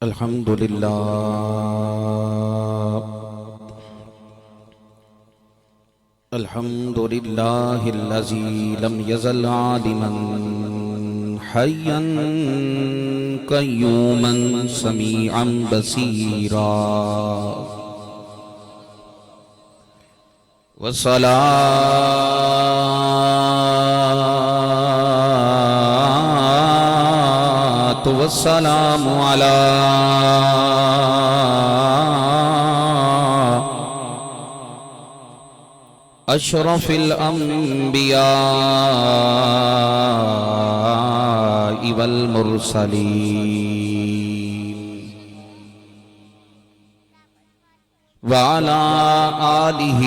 الحمد للہ الحمد للہ الذی لم یزل عالما حیا قیوما سمیعا بصیرا والسلام على أشرف الأنبياء والمرسلين وعلى آله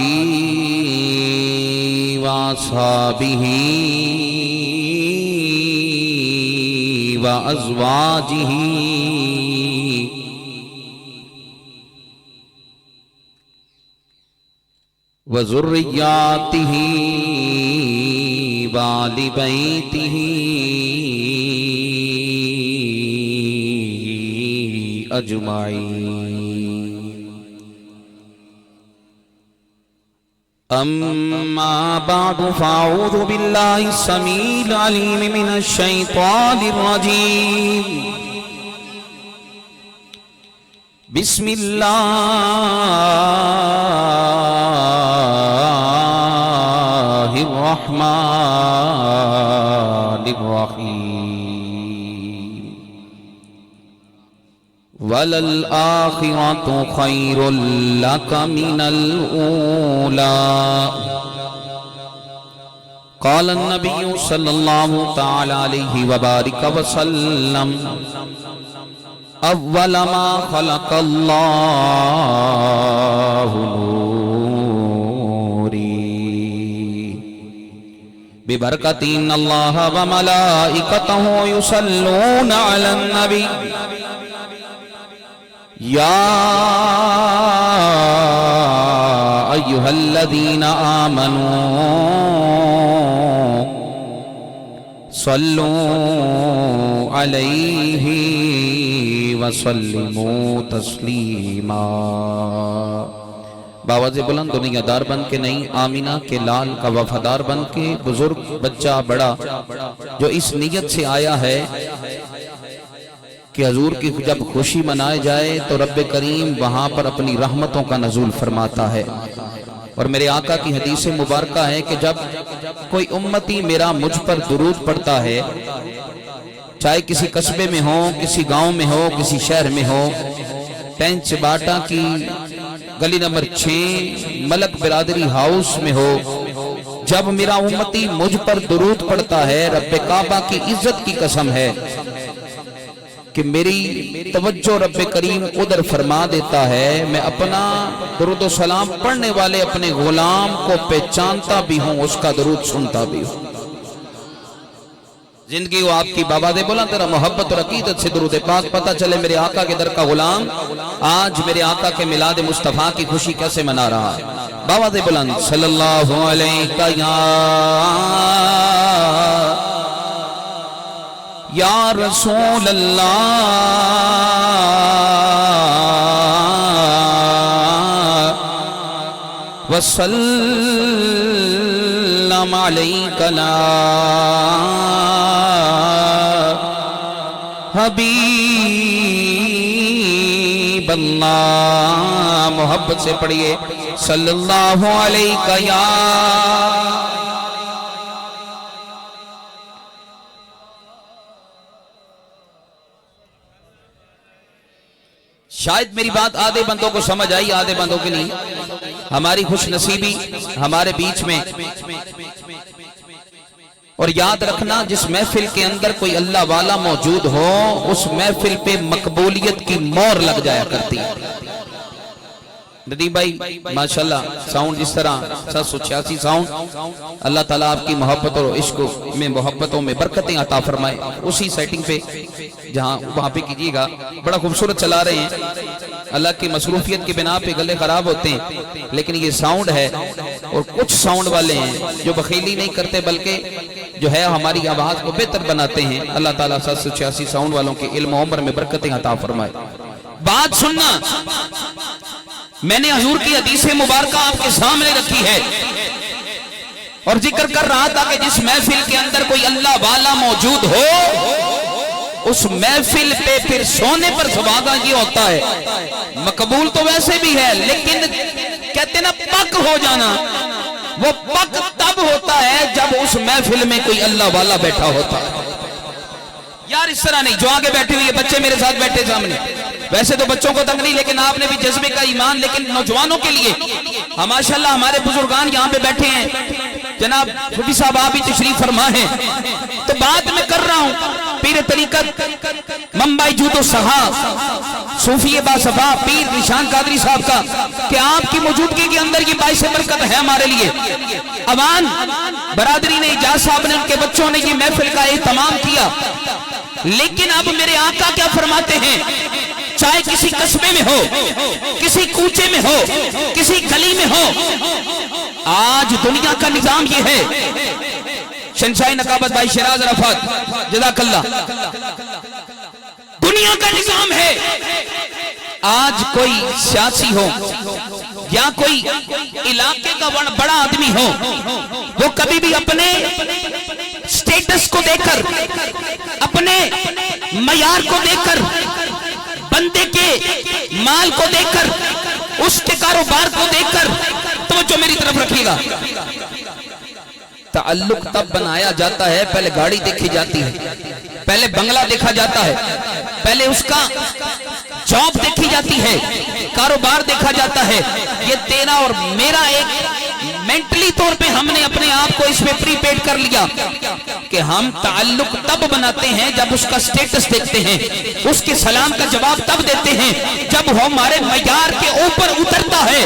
وأصحابه وأزواجه وذرياته وآل بيته أجمعين. أما بعد فأعوذ بالله السميع العليم من الشيطان الرجيم. بسم الله الرحمن الرحيم. وَلَلْآخِرَةُ خَيْرٌ لَكَ مِنَ الْأُولَى. قال النبي صلى الله تعالى عليه وبارك وسلم: اول ما خلق الله نوري ببركة ان الله وملائكته يصلون على النبي يا أيها الذين آمنوا صلوا عليه وسلموا تسلیما. باواز بلند دنیا دار بن کے نہیں، آمینہ کے لال کا وفادار بن کے، بزرگ بچہ بڑا جو اس نیت سے آیا ہے کہ حضور کی جب خوشی منائے جائے تو رب کریم وہاں پر اپنی رحمتوں کا نزول فرماتا ہے. اور میرے آقا کی حدیث مبارکہ ہے کہ جب کوئی امتی میرا مجھ پر درود پڑھتا ہے، چاہے کسی قصبے میں ہو، کسی گاؤں میں ہو، کسی شہر میں ہو، پینچ باٹا کی گلی نمبر 6 ملک برادری ہاؤس میں ہو، جب میرا امتی مجھ پر درود پڑھتا ہے، رب کعبہ کی عزت کی قسم ہے کہ میری توجہ رب کریم ادھر فرما دیتا ہے، میں اپنا درود و سلام پڑھنے والے اپنے غلام کو پہچانتا بھی ہوں، اس کا درود سنتا بھی ہوں. زندگی وہ آپ کی بابا دے بولا تیرا محبت اور عقیدت سے درود پاک پتہ چلے میرے آقا کے در کا غلام آج میرے آقا کے میلاد مصطفیٰ کی خوشی کیسے منا رہا ہے. بابا دے بلند صلی اللہ علیہ یا رسول اللہ وسلم علیک لا حبیب اللہ. محبت سے پڑھیے صلی اللہ علیہ یا. شاید میری بات آدھے بندوں کو سمجھ آئی، آدھے بندوں کی نہیں. ہماری خوش نصیبی ہمارے بیچ میں. اور یاد رکھنا جس محفل کے اندر کوئی اللہ والا موجود ہو اس محفل پہ مقبولیت کی مور لگ جایا کرتی. ندیم بھائی ماشاءاللہ ساؤنڈ جس طرح 786 ساؤنڈ، اللہ تعالیٰ آپ کی محبت اور عشق میں محبتوں میں برکتیں عطا فرمائے. اسی سیٹنگ پہ جہاں وہاں پہ کیجیے گا. بڑا خوبصورت چلا رہے ہیں، اللہ کی مصروفیت کی بنا پہ گلے خراب ہوتے ہیں، لیکن یہ ساؤنڈ ہے. اور کچھ ساؤنڈ والے ہیں جو بخیلی نہیں کرتے بلکہ جو ہے ہماری آواز کو بہتر بناتے ہیں. اللہ تعالیٰ 786 ساؤنڈ والوں کے علم و عمر میں برکتیں عطا فرمائے. بات سننا، میں نے حضور کی حدیث مبارکہ آپ کے سامنے رکھی ہے اور ذکر کر رہا تھا کہ جس محفل کے اندر کوئی اللہ والا موجود ہو اس محفل پہ پھر سونے پر سبحان یہ ہوتا ہے، مقبول تو ویسے بھی ہے لیکن کہتے نا پک ہو جانا، وہ پک تب ہوتا ہے جب اس محفل میں کوئی اللہ والا بیٹھا ہوتا ہے۔ یار اس طرح نہیں، جو آگے بیٹھے ہوئے بچے میرے ساتھ بیٹھے سامنے، ویسے تو بچوں کو تنگ نہیں لیکن آپ نے بھی جذبے کا ایمان، لیکن نوجوانوں کے لیے ماشاءاللہ ہمارے بزرگان یہاں پہ بیٹھے ہیں، جناب صوفی صاحب آپ بھی تشریف فرما ہیں، تو بات میں کر رہا ہوں پیر طریقت منبع جود و سہا صوفی باصفا پیر نشان قادری صاحب کا کہ آپ کی موجودگی کے اندر یہ باعث برکت ہے ہمارے لیے۔ اوان برادری نے، اجاز صاحب نے، ان کے بچوں نے یہ محفل کا اہتمام کیا، لیکن اب میرے آقا کیا فرماتے ہیں، چاہے کسی قصبے میں ہو، کسی کوچے میں ہو، کسی گلی میں ہو، آج دنیا کا نظام یہ ہے، شہنشاہ نقابت بھائی شیراز عرفات جزاک اللہ، دنیا کا نظام ہے، آج کوئی سیاسی ہو یا کوئی علاقے کا بڑا آدمی ہو، وہ کبھی بھی اپنے سٹیٹس کو دیکھ کر، اپنے معیار کو دیکھ کر، بندے کے مال کو دیکھ کر، اس کے کاروبار کو دیکھ کر، توجہ میری طرف رکھیے گا، تعلق تب بنایا جاتا ہے، پہلے گاڑی دیکھی جاتی ہے، پہلے بنگلہ دیکھا جاتا ہے، پہلے اس کا جاب دیکھی جاتی ہے، کاروبار دیکھا جاتا ہے۔ یہ تیرا اور میرا ایک مینٹلی طور پہ ہم نے اپنے آپ کو اس پہ پری پیڈ کر لیا کہ ہم تعلق تب بناتے ہیں جب اس کا سٹیٹس دیکھتے ہیں، اس کے سلام کا جواب تب دیتے ہیں جب وہ ہمارے معیار کے اوپر اترتا ہے۔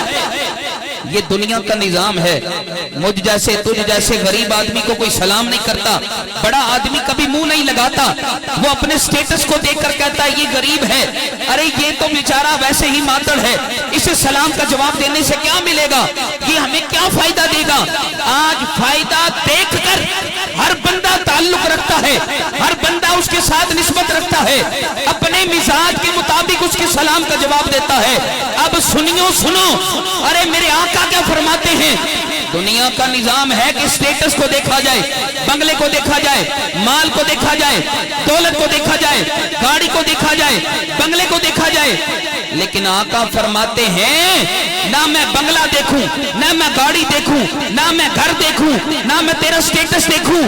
یہ دنیا کا نظام ہے، مجھ جیسے تجھ جیسے غریب آدمی کو کوئی سلام نہیں کرتا، بڑا آدمی کبھی منہ نہیں لگاتا، وہ اپنے سٹیٹس کو دیکھ کر کہتا ہے یہ غریب ہے، ارے یہ تو بیچارہ ویسے ہی ماتڑ ہے، اسے سلام کا جواب دینے سے کیا ملے گا، یہ ہمیں کیا فائدہ دے گا۔ آج فائدہ دیکھ کر ہر بندہ تعلق رکھتا ہے، ہر بندہ اس کے ساتھ نسبت رکھتا ہے، اپنے مزاج کے مطابق اس کے سلام کا جواب دیتا ہے۔ اب سنیو سنو، ارے میرے آقا کیا فرماتے ہیں، دنیا کا نظام ہے کہ سٹیٹس کو دیکھا جائے، بنگلے کو دیکھا جائے، مال کو دیکھا جائے، دولت کو دیکھا جائے، گاڑی کو دیکھا جائے، بنگلے کو دیکھا جائے، لیکن آقا فرماتے ہیں نہ میں بنگلہ دیکھوں، نہ میں گاڑی دیکھوں، نہ میں گھر دیکھوں، نہ میں تیرا سٹیٹس دیکھوں۔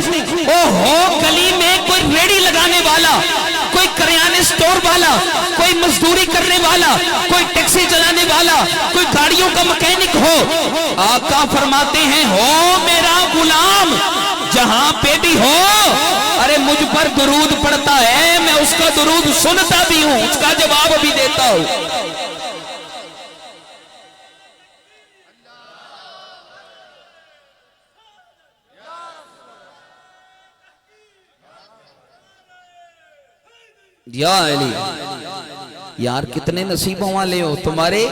او ہو گلی میں کوئی ریڑی لگانے والا، کوئی کریانے سٹور والا، کوئی مزدوری کرنے والا، کوئی ٹیکسی چلانے والا، کوئی گاڑیوں کا مکینک ہو، آقا فرماتے ہیں ہو میرا غلام جہاں پہ بھی ہو، ارے مجھ پر درود پڑتا ہے، میں اس کا درود سنتا بھی ہوں، اس کا جواب بھی دیتا ہوں۔ یا علی، یار کتنے نصیبوں والے ہو تمہارے،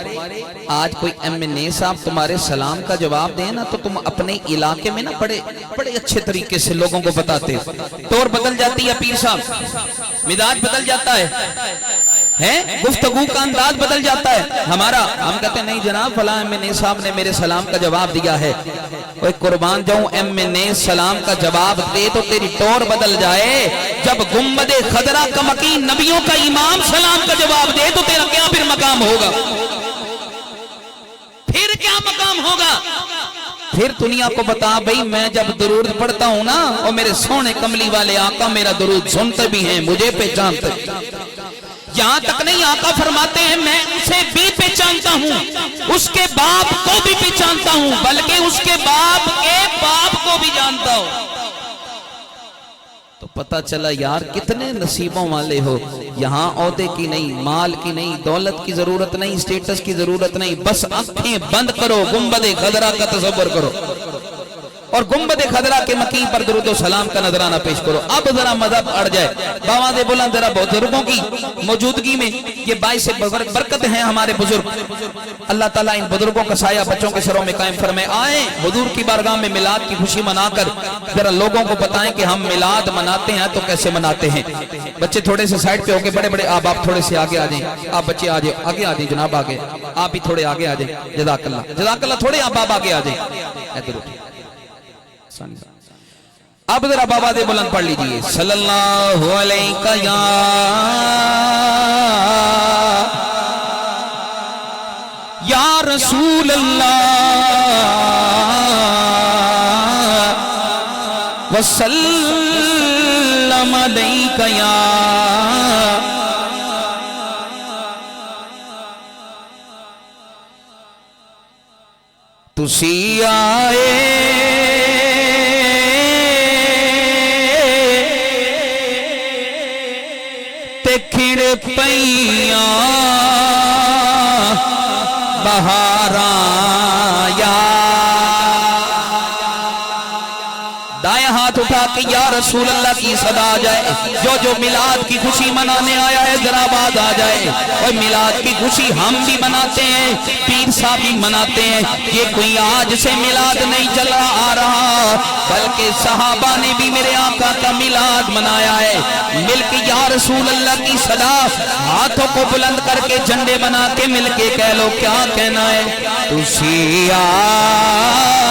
آج کوئی ایم این اے صاحب تمہارے سلام کا جواب دیں نا تو تم اپنے علاقے میں نا بڑے اچھے طریقے سے لوگوں کو بتاتے، طور بدل جاتی ہے، پیر صاحب مزاج بدل جاتا ہے، گفتگو کا انداز بدل جاتا ہے ہمارا، ہم کہتے ہیں نہیں جناب فلاں ایم این اے صاحب نے میرے سلام کا جواب دیا ہے، کوئی قربان جاؤں ایم این اے سلام کا جواب دے تو تیری طور بدل جائے، جب گنبد خضرا کا مکین نبیوں کا امام سلام کا جواب دے تو تیرا کیا پھر مقام ہوگا، پھر کیا مقام ہوگا۔ پھر دنیا کو بتا بھئی میں جب درود پڑھتا ہوں نا اور میرے سونے کملی والے آقا میرا درود سنتے بھی ہیں، مجھے پہچانتے، یہاں تک نہیں آقا فرماتے ہیں میں اسے بھی پہچانتا ہوں، اس کے باپ کو بھی پہچانتا ہوں، بلکہ اس کے باپ کے باپ کو بھی جانتا ہوں۔ تو پتہ چلا یار کتنے نصیبوں والے ہو، یہاں عہدے کی نہیں، مال کی نہیں، دولت کی ضرورت نہیں، سٹیٹس کی ضرورت نہیں، بس آنکھیں بند کرو، گنبد خضرا کا تصور کرو، اور گنبد خضرا کے مکین پر درود و سلام کا نذرانہ پیش کرو. اب ذرا مذہب اڑ جائے. باواز بلند ذرا بزرگوں کی موجودگی میں یہ باعث برکت ہیں ہمارے بزرگ. اللہ تعالیٰ ان بزرگوں کا سایہ بچوں کے سروں میں قائم فرمائے. آئیں حضور کی بارگاہ میں میلاد کی خوشی منا کر ذرا لوگوں کو بتائیں کہ ہم میلاد مناتے ہیں تو کیسے مناتے ہیں. بچے تھوڑے سے سائڈ پہ ہو کے, بڑے بڑے آپ تھوڑے سے آگے آ جائیں. آپ بچے آگے آ جائیں جناب, آگے آپ بھی تھوڑے آگے آ جائیں. جزاک اللہ جزاک اللہ. تھوڑے آپ آگے آ جائیں. اب ذرا بابا دے بلند پڑھ لیجئے. صلی اللہ علیہ یا رسول اللہ وسلم علیہ یا تسی آئے تے کھڑ پئیاں بہاراں یا. دائیں ہاتھ اٹھا کے یا رسول اللہ کی صدا آ جائے. جو میلاد کی خوشی منانے آیا ہے ذرا آواز آ جائے. اور میلاد کی خوشی ہم بھی مناتے ہیں, پیر صاحب بھی مناتے ہیں. یہ کوئی آج سے میلاد نہیں چلا آ رہا, بلکہ صحابہ نے بھی میرے آقا کا میلاد منایا ہے. مل کے یا رسول اللہ کی صدا, ہاتھوں کو بلند کر کے جھنڈے بنا کے مل کے کہہ لو کیا کہنا ہے. تسی آئے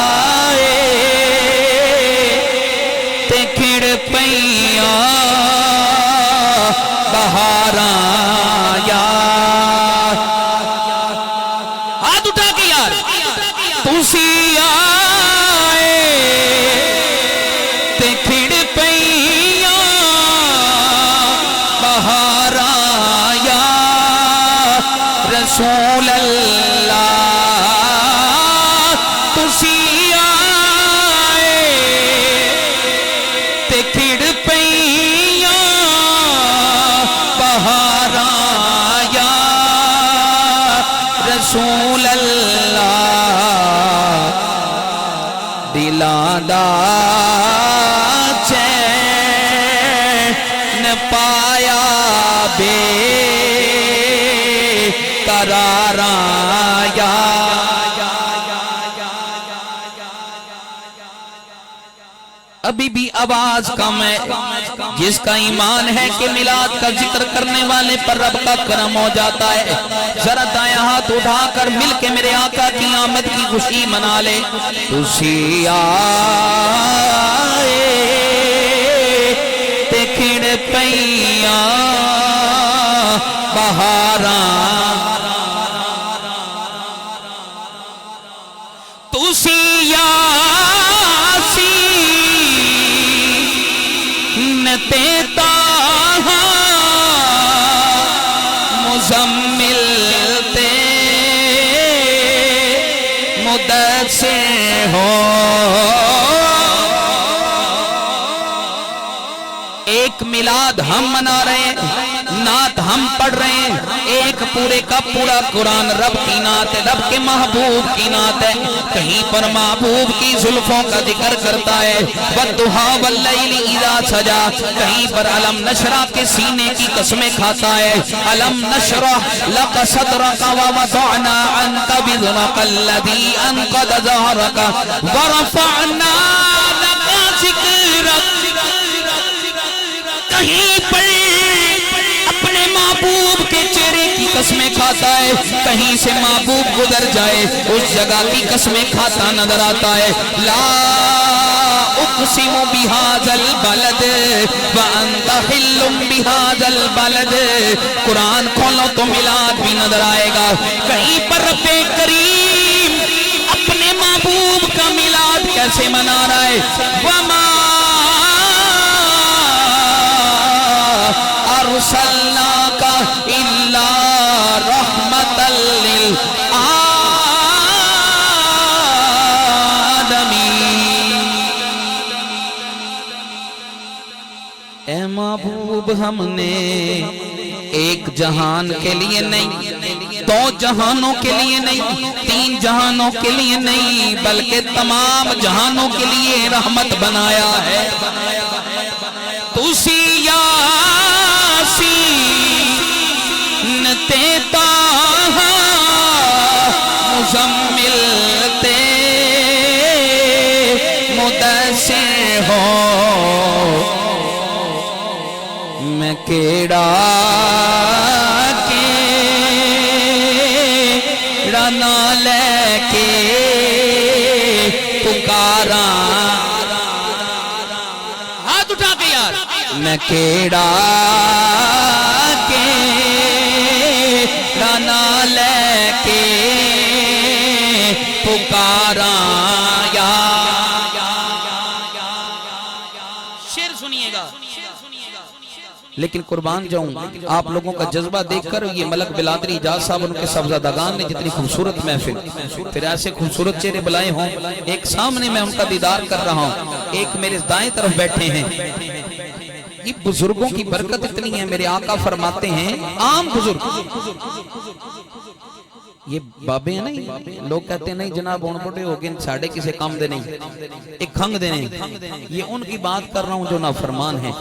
تے کھڑ پئیاں بہاراں یا. ہاتھ اٹھا کے یار تسی آئے تے کھڑ پئیاں بہاراں یا رسول اللہ. تسی رسول اللہ دلاں دا چین پایا بے قراراں یا. ابھی بھی آواز کم ہے. جس کا ایمان ہے کہ میلاد کا ذکر کرنے والے پر رب کا کرم ہو جاتا ہے, ذرا دائیں ہاتھ اٹھا کر مل کے میرے آقا کی آمد کی خوشی منا لے. تسی آئے تے کھڑ پئیاں بہاراں. تسی تیتا مزمل تے مدثر ہو. ایک میلاد ہم منا رہے ہیں, نعت ہم پڑھ رہے ہیں. ایک پورے کا پورا قرآن رب کی نعت ہے, رب کے محبوب کی نعت ہے. کہیں پر محبوب کی زلفوں کا ذکر کرتا ہے وَالضُّحَىٰ وَاللَّيْلِ إِذَا سَجَىٰ, کہیں پر علم نشرح کے سینے کی قسمیں کھاتا ہے. علم نشرح لَكَ صَدْرَكَ وَوَضَعْنَا عَنْكَ وِزْرَكَ الَّذِي أَنقَضَ ظَهْرَكَ وَرَفَعْنَا لَكَ ذِكْرَكَ. کہیں پر اپنے محبوب کے چہرے کی قسمیں کھاتا ہے, کہیں سے محبوب گزر جائے اس جگہ کی قسمیں کھاتا نظر آتا ہے. لا اقسم بهذا البلد وانت حل بهذا البلد. قرآن کھولو تو میلاد بھی نظر آئے گا. کہیں پر رب کریم اپنے محبوب کا میلاد کیسے منا رہا ہے. وما ارسلناک الا رحمتا للعالمین. اے محبوب ہم نے ایک جہان کے لیے نہیں دو جہانوں کے لیے نہیں، تین جہانوں کے لیے نہیں، بلکہ تمام جہانوں کے لیے رحمت بنایا ہے۔ تسی یاسین تیتا مزمل تے مدثر ہو، میں کیڑا نہ لے کے پکاراں، ہاتھ اٹھا کے یار، میں کیڑا نہ لے کے پکاراں یا۔ شعر سنیے گا، لیکن قربان جاؤں آپ لوگوں کا جذبہ دیکھ کر، یہ ملک بلادری اجاز صاحب ان کے صاحبزادگان نے جتنی خوبصورت محفل، پھر ایسے خوبصورت چہرے بلائے ہوں، ایک سامنے میں ان کا دیدار کر رہا ہوں، ایک میرے دائیں طرف بیٹھے ہیں۔ یہ بزرگوں کی برکت اتنی ہے، میرے آقا فرماتے ہیں عام بزرگ، یہ بابے ہیں نہیں، لوگ کہتے ہیں نہیں جناب ہون بڑے ہو گئے ساڑھے کسے کام دے نہیں، ایک کھنگ دے نہیں، یہ ان کی بات کر رہا ہوں جو نافرمان ہیں،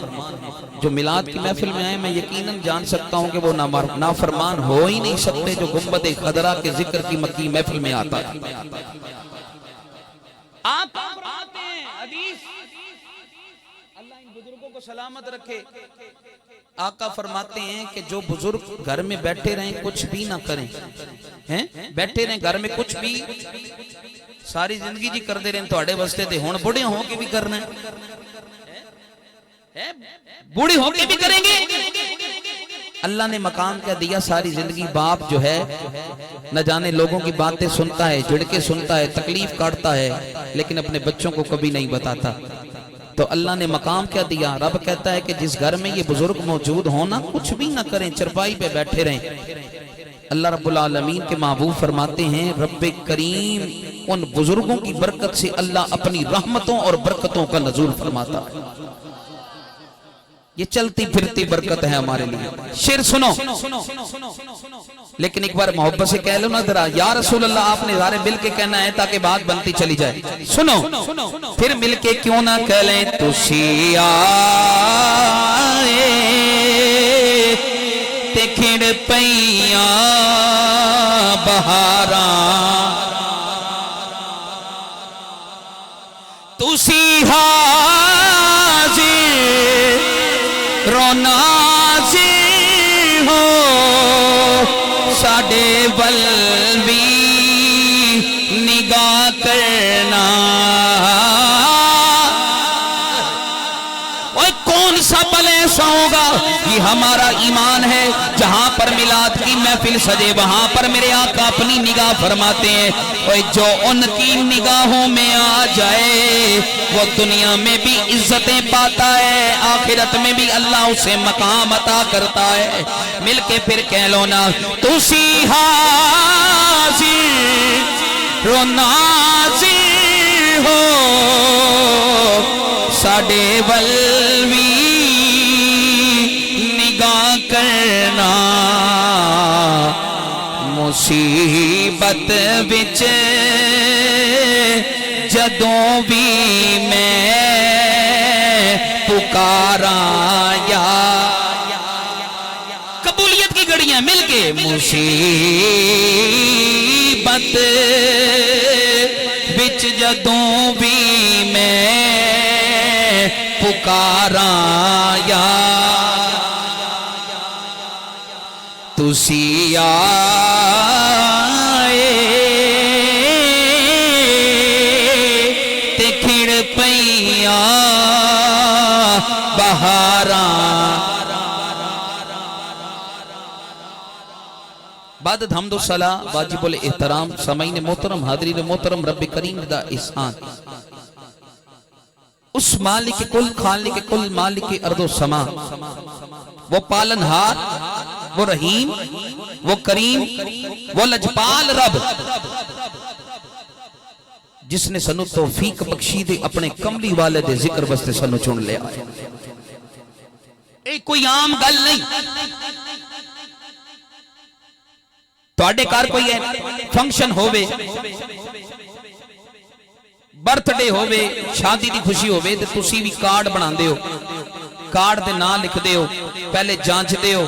جو میلاد کی محفل میں آئے۔ میں یقیناً جان سکتا ہوں کہ وہ نافرمان ہو ہی نہیں سکتے جو گنبد خضرا کے ذکر کی مکی محفل میں آتا ہے۔ آپ فرماتے ہیں حدیث، اللہ ان بزرگوں کو سلامت رکھے، آقا فرماتے ہیں کہ جو بزرگ گھر میں بیٹھے رہیں کچھ بھی نہ کریں، بیٹھے رہیں گھر میں کچھ بھی، ساری زندگی جی کر دے رہے ہیں تو اڑے بستے تھے، ہون بڑے ہوں کے بھی کرنا ہے، بوڑھے ہوں کے بھی کریں گے۔ اللہ نے مقام کیا دیا، ساری زندگی باپ جو ہے نہ جانے لوگوں کی باتیں سنتا ہے، جھڑکے سنتا ہے، تکلیف کاٹتا ہے، لیکن اپنے بچوں کو کبھی نہیں بتاتا۔ تو اللہ نے مقام کیا دیا، رب کہتا ہے کہ جس گھر میں یہ بزرگ موجود ہونا کچھ بھی نہ کریں، چرپائی پہ بیٹھے رہیں۔ اللہ رب العالمین کے محبوب فرماتے ہیں رب کریم ان بزرگوں کی برکت سے اللہ اپنی رحمتوں اور برکتوں کا نزول فرماتا ہے۔ یہ چلتی پھرتی برکت ہے ہمارے لیے۔ شعر سنو، لیکن ایک بار محبت سے کہہ لو نا ذرا، یا رسول اللہ آپ نے ذرا مل کے کہنا ہے تاکہ بات بنتی چلی جائے۔ سنو پھر مل کے کیوں نہ کہہ لیں، تسی آئے تے کھڑ پیاں بہاراں، تسی حاضر رونازی ہو، ساڑے ول بھی نگاہ کرنا۔ اوہ کون سا پل ایسا ہوگا، یہ ہمارا ایمان ہے، جہاں پر میلاد کی محفل سجے وہاں پر میرے آقا اپنی نگاہ فرماتے ہیں۔ اوہ جو ان کی نگاہوں میں آ جائے وہ دنیا میں بھی عزتیں پاتا ہے، آخرت میں بھی اللہ اسے مقام عطا کرتا ہے۔ مل کے پھر کہہ لو نا، تسی حاضر رو ناظر ہو، ساڑے ولوی نگاہ کرنا، مصیبت وچ جدوں بھی میں پکاراں، یا قبولیت کی گھڑیاں مل کے، مصیبت وچ جدوں بھی میں پکاراں، یا تسی آئے تے کھڑ پیاں بہاراں۔ بعد حمد و صلاح واجب الاحترام سامعین محترم، حاضرین محترم، رب کریم دا احسان، اس مالک کل خالق کل مالک ارض و سما، وہ پالنہار، وہ رحیم، وہ کریم، وہ لجپال رب، جس نے سنو توفیق بخشی دے اپنے کملی والے دے ذکر بستے سنو چن لیا۔ ایک کوئی عام گل نہیں، ਤੁਹਾਡੇ ਘਰ ਕੋਈ ਫੰਕਸ਼ਨ ਹੋਵੇ, ਬਰਥਡੇ ਹੋਵੇ, ਸ਼ਾਦੀ ਦੀ ਖੁਸ਼ੀ ਹੋਵੇ ਤੇ ਤੁਸੀਂ ਵੀ ਕਾਰਡ ਬਣਾਉਂਦੇ ਹੋ, ਕਾਰਡ ਦੇ ਨਾਂ ਲਿਖਦੇ ਹੋ, ਪਹਿਲੇ ਜਾਂਚਦੇ ਹੋ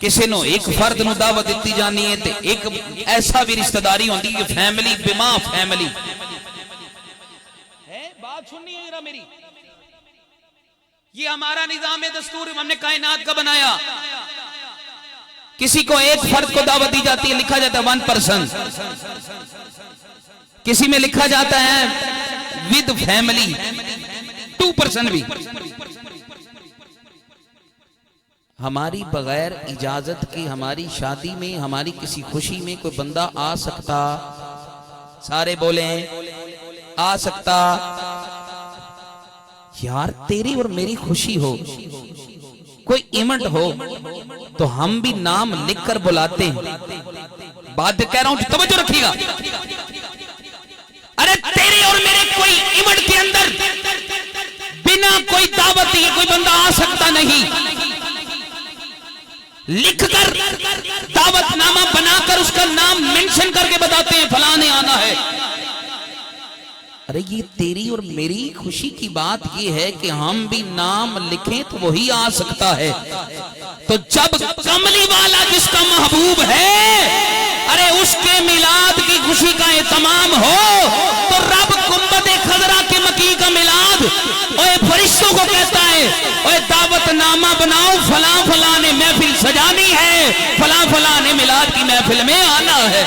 ਕਿਸੇ ਨੂੰ ਇੱਕ ਫਰਦ ਨੂੰ ਦਾਵਤ ਦਿੱਤੀ ਜਾਣੀ ਹੈ ਤੇ ਇੱਕ ਐਸਾ ਵੀ ਰਿਸ਼ਤੇਦਾਰੀ ہوندی ہے فیملی بما فیملی ہے۔ بات سننی ہے ذرا میری، یہ ہمارا نظام دستور ہم نے کائنات کا بنایا۔ کسی کو ایک فرد کو دعوت دی جاتی ہے، لکھا جاتا ہے 1%، کسی میں لکھا جاتا ہے ود فیملی 2% بھی۔ ہماری بغیر اجازت کی ہماری شادی میں، ہماری کسی خوشی میں کوئی بندہ آ سکتا؟ سارے بولیں آ سکتا؟ یار تیری اور میری خوشی ہو، کوئی ایونٹ ہو تو ہم بھی نام لکھ کر بلاتے ہیں۔ بات کہہ رہا ہوں توجہ رکھیے گا۔ ارے تیری اور میرے کوئی ایونٹ کے اندر بنا کوئی دعوت دیے کوئی بندہ آ سکتا نہیں، لکھ کر دعوت نامہ بنا کر اس کا نام منشن کر کے بتاتے ہیں فلاں نے آنا ہے۔ ارے یہ تیری اور میری خوشی کی بات یہ ہے کہ ہم بھی نام لکھیں تو وہی آ سکتا ہے۔ تو جب کملی والا جس کا محبوب ہے، ارے اس کے میلاد کی خوشی کا اہتمام ہو تو رب گنبد خضرا کے مکی کا میلاد اوے فرشتوں کو کہتا ہے اوے دعوت نامہ بناؤ، فلاں فلاں نے محفل سجانی ہے، فلاں فلاں نے میلاد کی محفل میں آنا ہے۔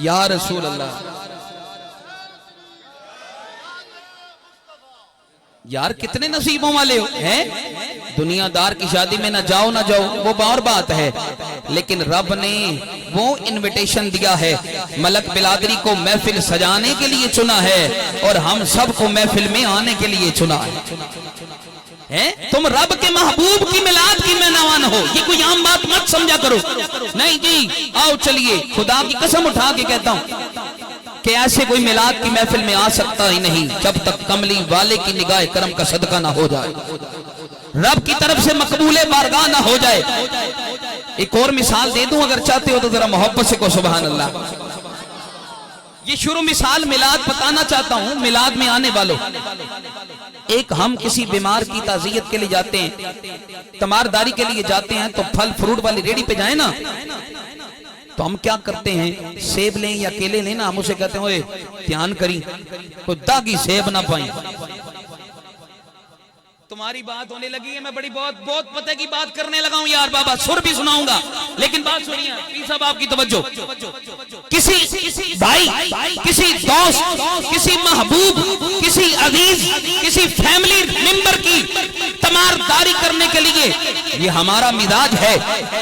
یا رسول اللہ، یار کتنے نصیبوں والے ہو ہیں؟ دنیا دار کی شادی میں نہ جاؤ نہ جاؤ وہ اور بات ہے، لیکن رب نے وہ انویٹیشن دیا ہے، ملک بلادری کو محفل سجانے کے لیے چنا ہے اور ہم سب کو محفل میں آنے کے لیے چنا ہے۔ تم رب کے محبوب کی میلاد کی مہمان ہو، یہ کوئی عام بات مت سمجھا کرو۔ نہیں جی آؤ چلیے، خدا کی قسم اٹھا کے کہتا ہوں کہ ایسے کوئی میلاد کی محفل میں آ سکتا ہی نہیں جب تک کملی والے کی نگاہ کرم کا صدقہ نہ ہو جائے، رب کی طرف سے مقبول بارگاہ نہ ہو جائے۔ ایک اور مثال دے دوں اگر چاہتے ہو تو ذرا محبت سے کو سبحان اللہ۔ یہ شروع مثال میلاد بتانا چاہتا ہوں، میلاد میں آنے والوں، ایک ہم کسی بیمار کی تعزیت کے لیے جاتے ہیں، تمارداری کے لیے جاتے ہیں تو پھل فروٹ والی ریڈی پہ جائیں نا تو ہم کیا کرتے ہیں، سیب لیں یا کیلے لیں نا، ہم اسے کہتے ہیں اوے دھیان کری کوئی داغی سیب نہ پائیں۔ تمہاری بات ہونے لگی ہے، میں بڑی بہت پتہ کی بات کرنے لگا ہوں یار بابا، سر بھی سناؤں گا لیکن بات سنیے پیر صاحب آپ کی توجہ۔ کسی بھائی، کسی دوست، کسی محبوب، کسی عزیز، کسی فیملی ممبر کی تمارداری کرنے کے لیے یہ ہمارا مزاج ہے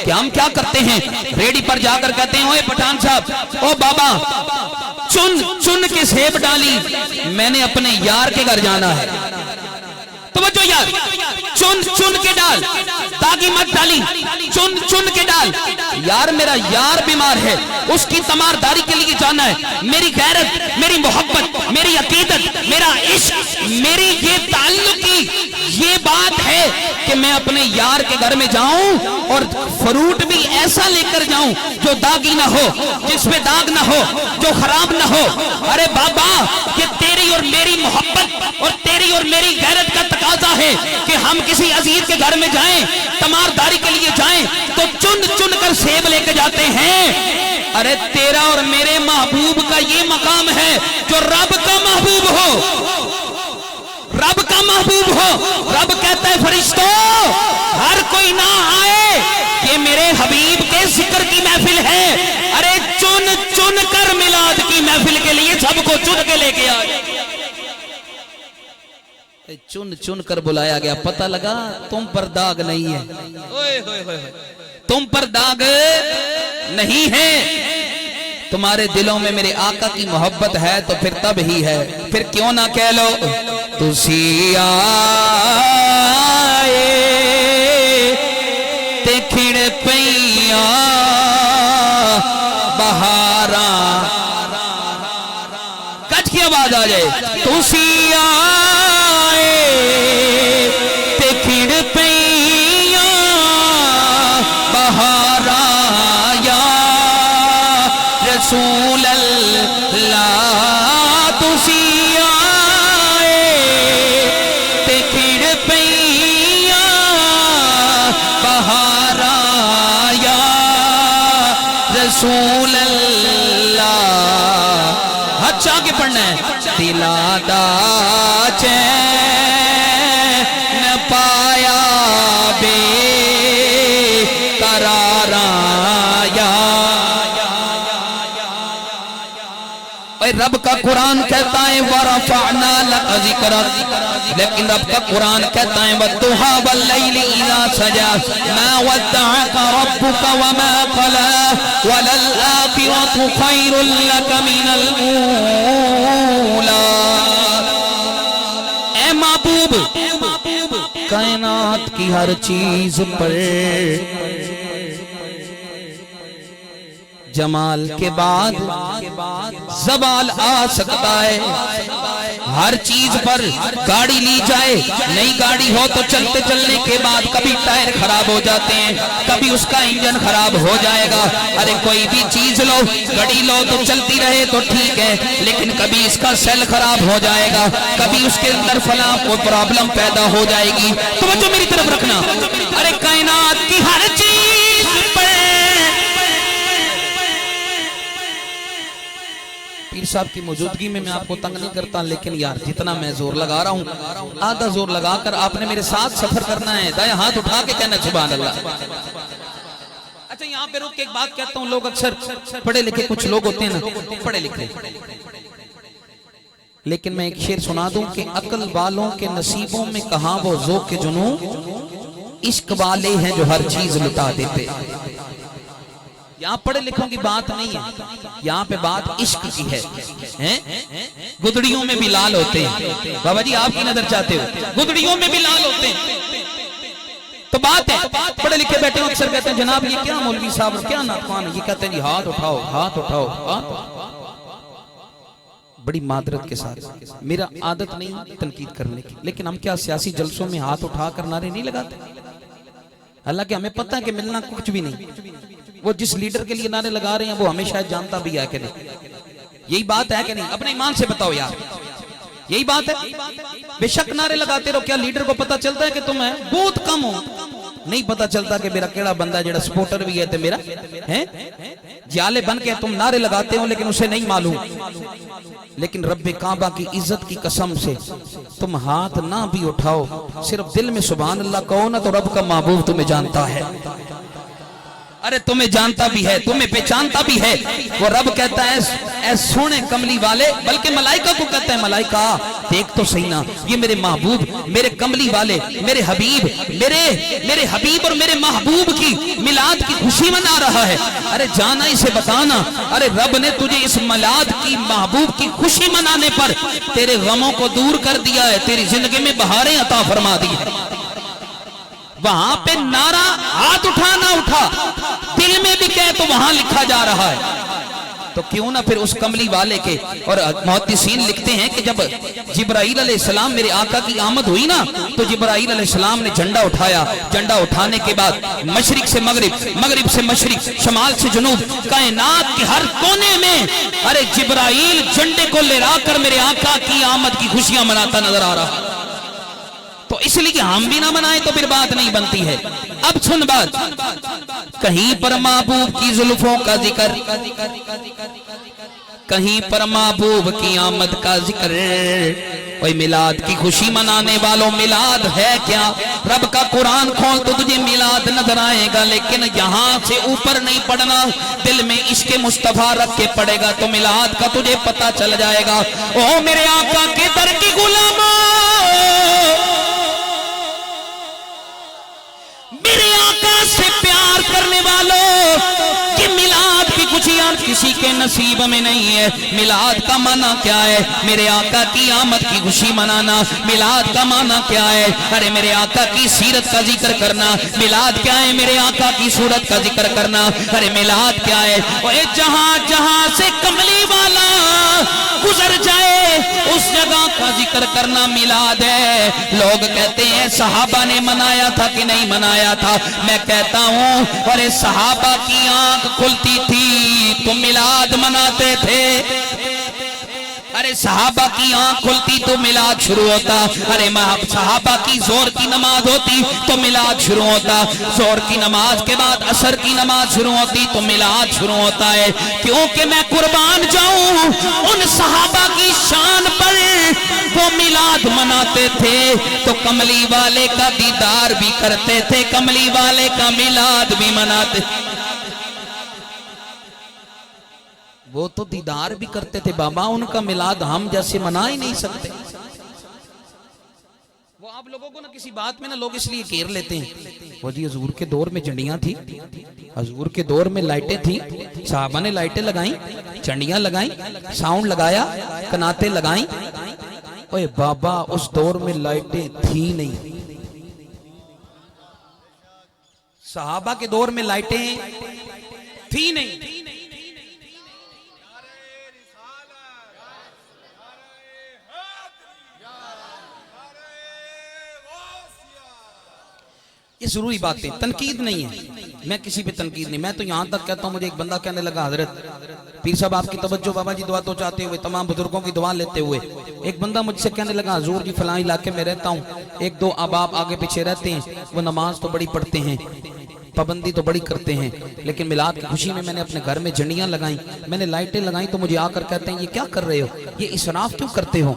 کہ ہم کیا کرتے ہیں، ریڈی پر جا کر کہتے ہیں اوے پٹھان صاحب، او بابا چن کے سیب ڈالی، میں نے اپنے یار کے گھر جانا ہے۔ توجہ یار، چن کے ڈال، داغی مت ڈالی، چن کے ڈال۔ یار میرا یار بیمار ہے، اس کی تمارداری کے لیے جانا ہے، میری غیرت، میری محبت، میری عقیدت، میرا عشق، میری یہ تعلق کی یہ بات ہے کہ میں اپنے یار کے گھر میں جاؤں اور فروٹ بھی ایسا لے کر جاؤں جو داغی نہ ہو، جس پہ داغ نہ ہو، جو خراب نہ ہو۔ ارے بابا یہ تیری اور میری محبت اور تیری اور میری غیرت کا تقاضا ہے کہ ہم کسی عزیز کے گھر میں جائیں، تمارداری کے لیے جائیں تو چن کر سیب لے کے جاتے ہیں۔ ارے تیرا اور میرے محبوب کا یہ مقام ہے جو رب کا محبوب ہو، رب کا محبوب ہو۔ رب کہتا ہے فرشتوں ہر کوئی نہ آئے، یہ میرے حبیب کے ذکر کی محفل ہے۔ ارے چن کر میلاد کی محفل کے لیے سب کو چن کے لے کے آئے، چن کر بلایا گیا۔ پتہ لگا تم پر داغ نہیں ہے، تم پر داغ نہیں ہے، تمہارے دلوں میں میرے آقا کی محبت ہے تو پھر تب ہی ہے۔ پھر کیوں نہ کہہ لو تسی آئے تے کھڑ پیاں بہاراں، کچھ کی آواز آ جائے، تسی آئے رسول اللہ تسی آئے تے کھڑ پئیاں بہاراں یا رسول اللہ. ہاتھ چاہ کے پڑھنا ہے. دلا دا چین پایا بے قراراں یا. اے رب کا قرآن کہتا ہے وَرَفَعْنَا لَكَ ذِكْرَكَ، لیکن رب کا قرآن کہتا ہے وَالضُّحَىٰ وَاللَّيْلِ إِذَا سَجَىٰ مَا وَدَّعَكَ رَبُّكَ وَمَا قَلَىٰ وَلَلْآخِرَةُ خَيْرٌ لَكَ مِنَ الْأُولَىٰ. اے محبوب، کائنات کی ہر چیز پر جمال کے بعد زوال آ سکتا ہے. ہر چیز پر گاڑی لی جائے، نئی گاڑی ہو تو چلتے چلنے کے بعد کبھی ٹائر خراب ہو جاتے ہیں، کبھی اس کا انجن خراب ہو جائے گا. ارے کوئی بھی چیز لو، گاڑی لو تو چلتی رہے تو ٹھیک ہے، لیکن کبھی اس کا سیل خراب ہو جائے گا، کبھی اس کے اندر فلاں کوئی پرابلم پیدا ہو جائے گی. توجہ میری طرف رکھنا. ارے کائنات کی ہر چیز پر پیر صاحب کی موجودگی میں آپ کو تنگ نہیں کرتا، لیکن یار جتنا میں زور لگا رہا ہوں آدھا زور لگا کر آپ نے میرے ساتھ سفر کرنا ہے. دائیں ہاتھ اٹھا کے کہنا سبحان اللہ. اچھا یہاں پہ رک کے ایک بات کہتا ہوں. لوگ اکثر پڑھے لکھے کچھ لوگ ہوتے ہیں نا، پڑھے لکھے، لیکن میں ایک شعر سنا دوں کہ عقل والوں کے نصیبوں میں کہاں وہ ذوق کے جنوں، عشق والے ہیں جو ہر چیز لٹا دیتے. یہاں پڑھے لکھوں کی بات نہیں ہے، یہاں پہ بات عشق کی ہے. گدڑیوں میں بھی لال ہوتے ہیں. بابا جی آپ کی نظر چاہتے ہو، گدڑیوں میں بھی لال ہوتے ہیں. تو بات ہے پڑھے لکھے بیٹھے اکثر کہتے ہیں جناب یہ کیا مولوی صاحب کیا نعتخوان ہے، یہ کہتے ہیں جی ہاتھ اٹھاؤ ہاتھ اٹھاؤ ہاتھ. بڑی معذرت کے ساتھ، میرا عادت نہیں تنقید کرنے کی، لیکن ہم کیا سیاسی جلسوں میں ہاتھ اٹھا کر نعرے نہیں لگاتے؟ حالانکہ ہمیں پتہ ہے کہ ملنا کچھ بھی نہیں. وہ جس لیڈر کے لیے نعرے لگا رہے ہیں وہ ہمیں شاید جانتا بھی ہے کہ نہیں. یہی بات ہے کہ نہیں؟ اپنے ایمان سے بتاؤ یار، یہی بات ہے. بے شک نعرے لگاتے رہو، کیا لیڈر کو پتہ چلتا ہے کہ تم ہے؟ بہت کم ہو. نہیں پتہ چلتا کہ میرا کیڑا بندہ جڑا سپورٹر بھی ہے تے میرا ہے جالے بن کے تم نعرے لگاتے ہو، لیکن اسے نہیں معلوم. لیکن رب کعبہ کی عزت کی قسم سے تم ہاتھ نہ بھی اٹھاؤ، صرف دل میں سبحان اللہ کہو نا، تو رب کا محبوب تمہیں جانتا ہے. ارے تمہیں جانتا بھی ہے، تمہیں پہچانتا بھی ہے. وہ رب کہتا ہے اے سونے کملی والے، بلکہ ملائکہ کو کہتا ہے ملائکہ دیکھ تو صحیح نا، یہ میرے محبوب، میرے کملی والے، میرے حبیب، میرے حبیب اور میرے محبوب کی میلاد کی خوشی منا رہا ہے. ارے جانا اسے بتانا. ارے رب نے تجھے اس میلاد کی محبوب کی خوشی منانے پر تیرے غموں کو دور کر دیا ہے، تیری زندگی میں بہاریں عطا فرما دی ہے. وہاں پہ نعرہ ہاتھ اٹھا نہ اٹھا، دل میں بھی کہے تو وہاں لکھا جا رہا ہے. تو کیوں نہ پھر اس کملی والے کے. اور محدثین لکھتے ہیں کہ جب جبرائیل علیہ السلام میرے آقا کی آمد ہوئی نا، تو جبرائیل علیہ السلام نے جھنڈا اٹھایا. جھنڈا اٹھانے کے بعد مشرق سے مغرب، مغرب سے مشرق، شمال سے جنوب، کائنات کے ہر کونے میں ارے جبرائیل جھنڈے کو لہرا کر میرے آقا کی آمد کی خوشیاں مناتا نظر آ رہا. تو اس لیے ہم بھی نہ منائیں تو پھر بات نہیں بنتی ہے. اب سن بات، کہیں پر محبوب کی زلفوں کا ذکر، کہیں پر محبوب کی آمد کا ذکر. کوئی میلاد کی خوشی منانے والوں، میلاد ہے کیا؟ رب کا قرآن کھول تو تجھے میلاد نظر آئے گا، لیکن یہاں سے اوپر نہیں پڑھنا، دل میں عشق مصطفیٰ رکھ کے پڑھے گا تو میلاد کا تجھے پتہ چل جائے گا. او میرے آقا کے در کی غلاموں، میرے آقا سے پیار کرنے والوں، کہ میلاد کی خوشیاں کسی کے نصیب میں نہیں ہے. میلاد کا معنی کیا ہے؟ میرے آقا کی آمد کی خوشی منانا. میلاد کا معنی کیا ہے؟ ارے میرے آقا کی سیرت کا ذکر کرنا. میلاد کیا ہے؟ میرے آقا کی صورت کا ذکر کرنا. ارے میلاد کیا ہے؟ اے جہاں جہاں سے کملی والا گزر جائے اس جگہ کا ذکر کرنا میلاد ہے. لوگ کہتے ہیں صحابہ نے منایا تھا کہ نہیں منایا تھا. میں کہتا ہوں ارے صحابہ کی آنکھ کھلتی تھی تو میلاد مناتے تھے۔ ارے صحابہ کی آنکھ کھلتی تو میلاد شروع ہوتا، ارے صحابہ کی زور کی نماز ہوتی تو میلاد شروع ہوتا، زور کی نماز کے بعد عصر کی نماز شروع ہوتی تو میلاد شروع ہوتا ہے۔ کیونکہ میں قربان جاؤں ان صحابہ کی شان پر، وہ میلاد مناتے تھے تو کملی والے کا دیدار بھی کرتے تھے، کملی والے کا میلاد بھی مناتے تھے۔ وہ تو دیدار بھی کرتے تھے بابا، ان کا میلاد ہم جیسے منا ہی نہیں سکتے۔ وہ آپ لوگوں کو نا کسی بات میں نا لوگ اس لیے گھیر لیتے ہیں، وہ جی حضور کے دور میں جھنڈیاں تھی، حضور کے دور میں لائٹیں تھیں، صحابہ نے لائٹیں لگائیں، جھنڈیاں لگائیں، ساؤنڈ لگایا، کناتے لگائیں۔ اوے بابا اس دور میں لائٹیں تھی نہیں، صحابہ کے دور میں لائٹیں تھی نہیں۔ یہ ضروری باتیں، تنقید نہیں ہے، میں کسی پہ تنقید نہیں، میں تو یہاں تک کہتا ہوں، مجھے ایک بندہ کہنے لگا حضرت پیر صاحب آپ کی توجہ بابا جی دعا تو چاہتے ہوئے، تمام بزرگوں کی دعا لیتے ہوئے، ایک بندہ مجھ سے کہنے لگا حضور جی فلاں علاقے میں رہتا ہوں، ایک دو احباب آگے پیچھے رہتے ہیں، وہ نماز تو بڑی پڑھتے ہیں، پابندی تو بڑی کرتے ہیں، لیکن میلاد کی خوشی میں نے اپنے گھر میں جھنڈیاں لگائیں، میں نے لائٹیں لگائیں، تو مجھے آ کر کہتے ہیں یہ کیا کر رہے ہو، یہ اسراف کیوں کرتے ہو؟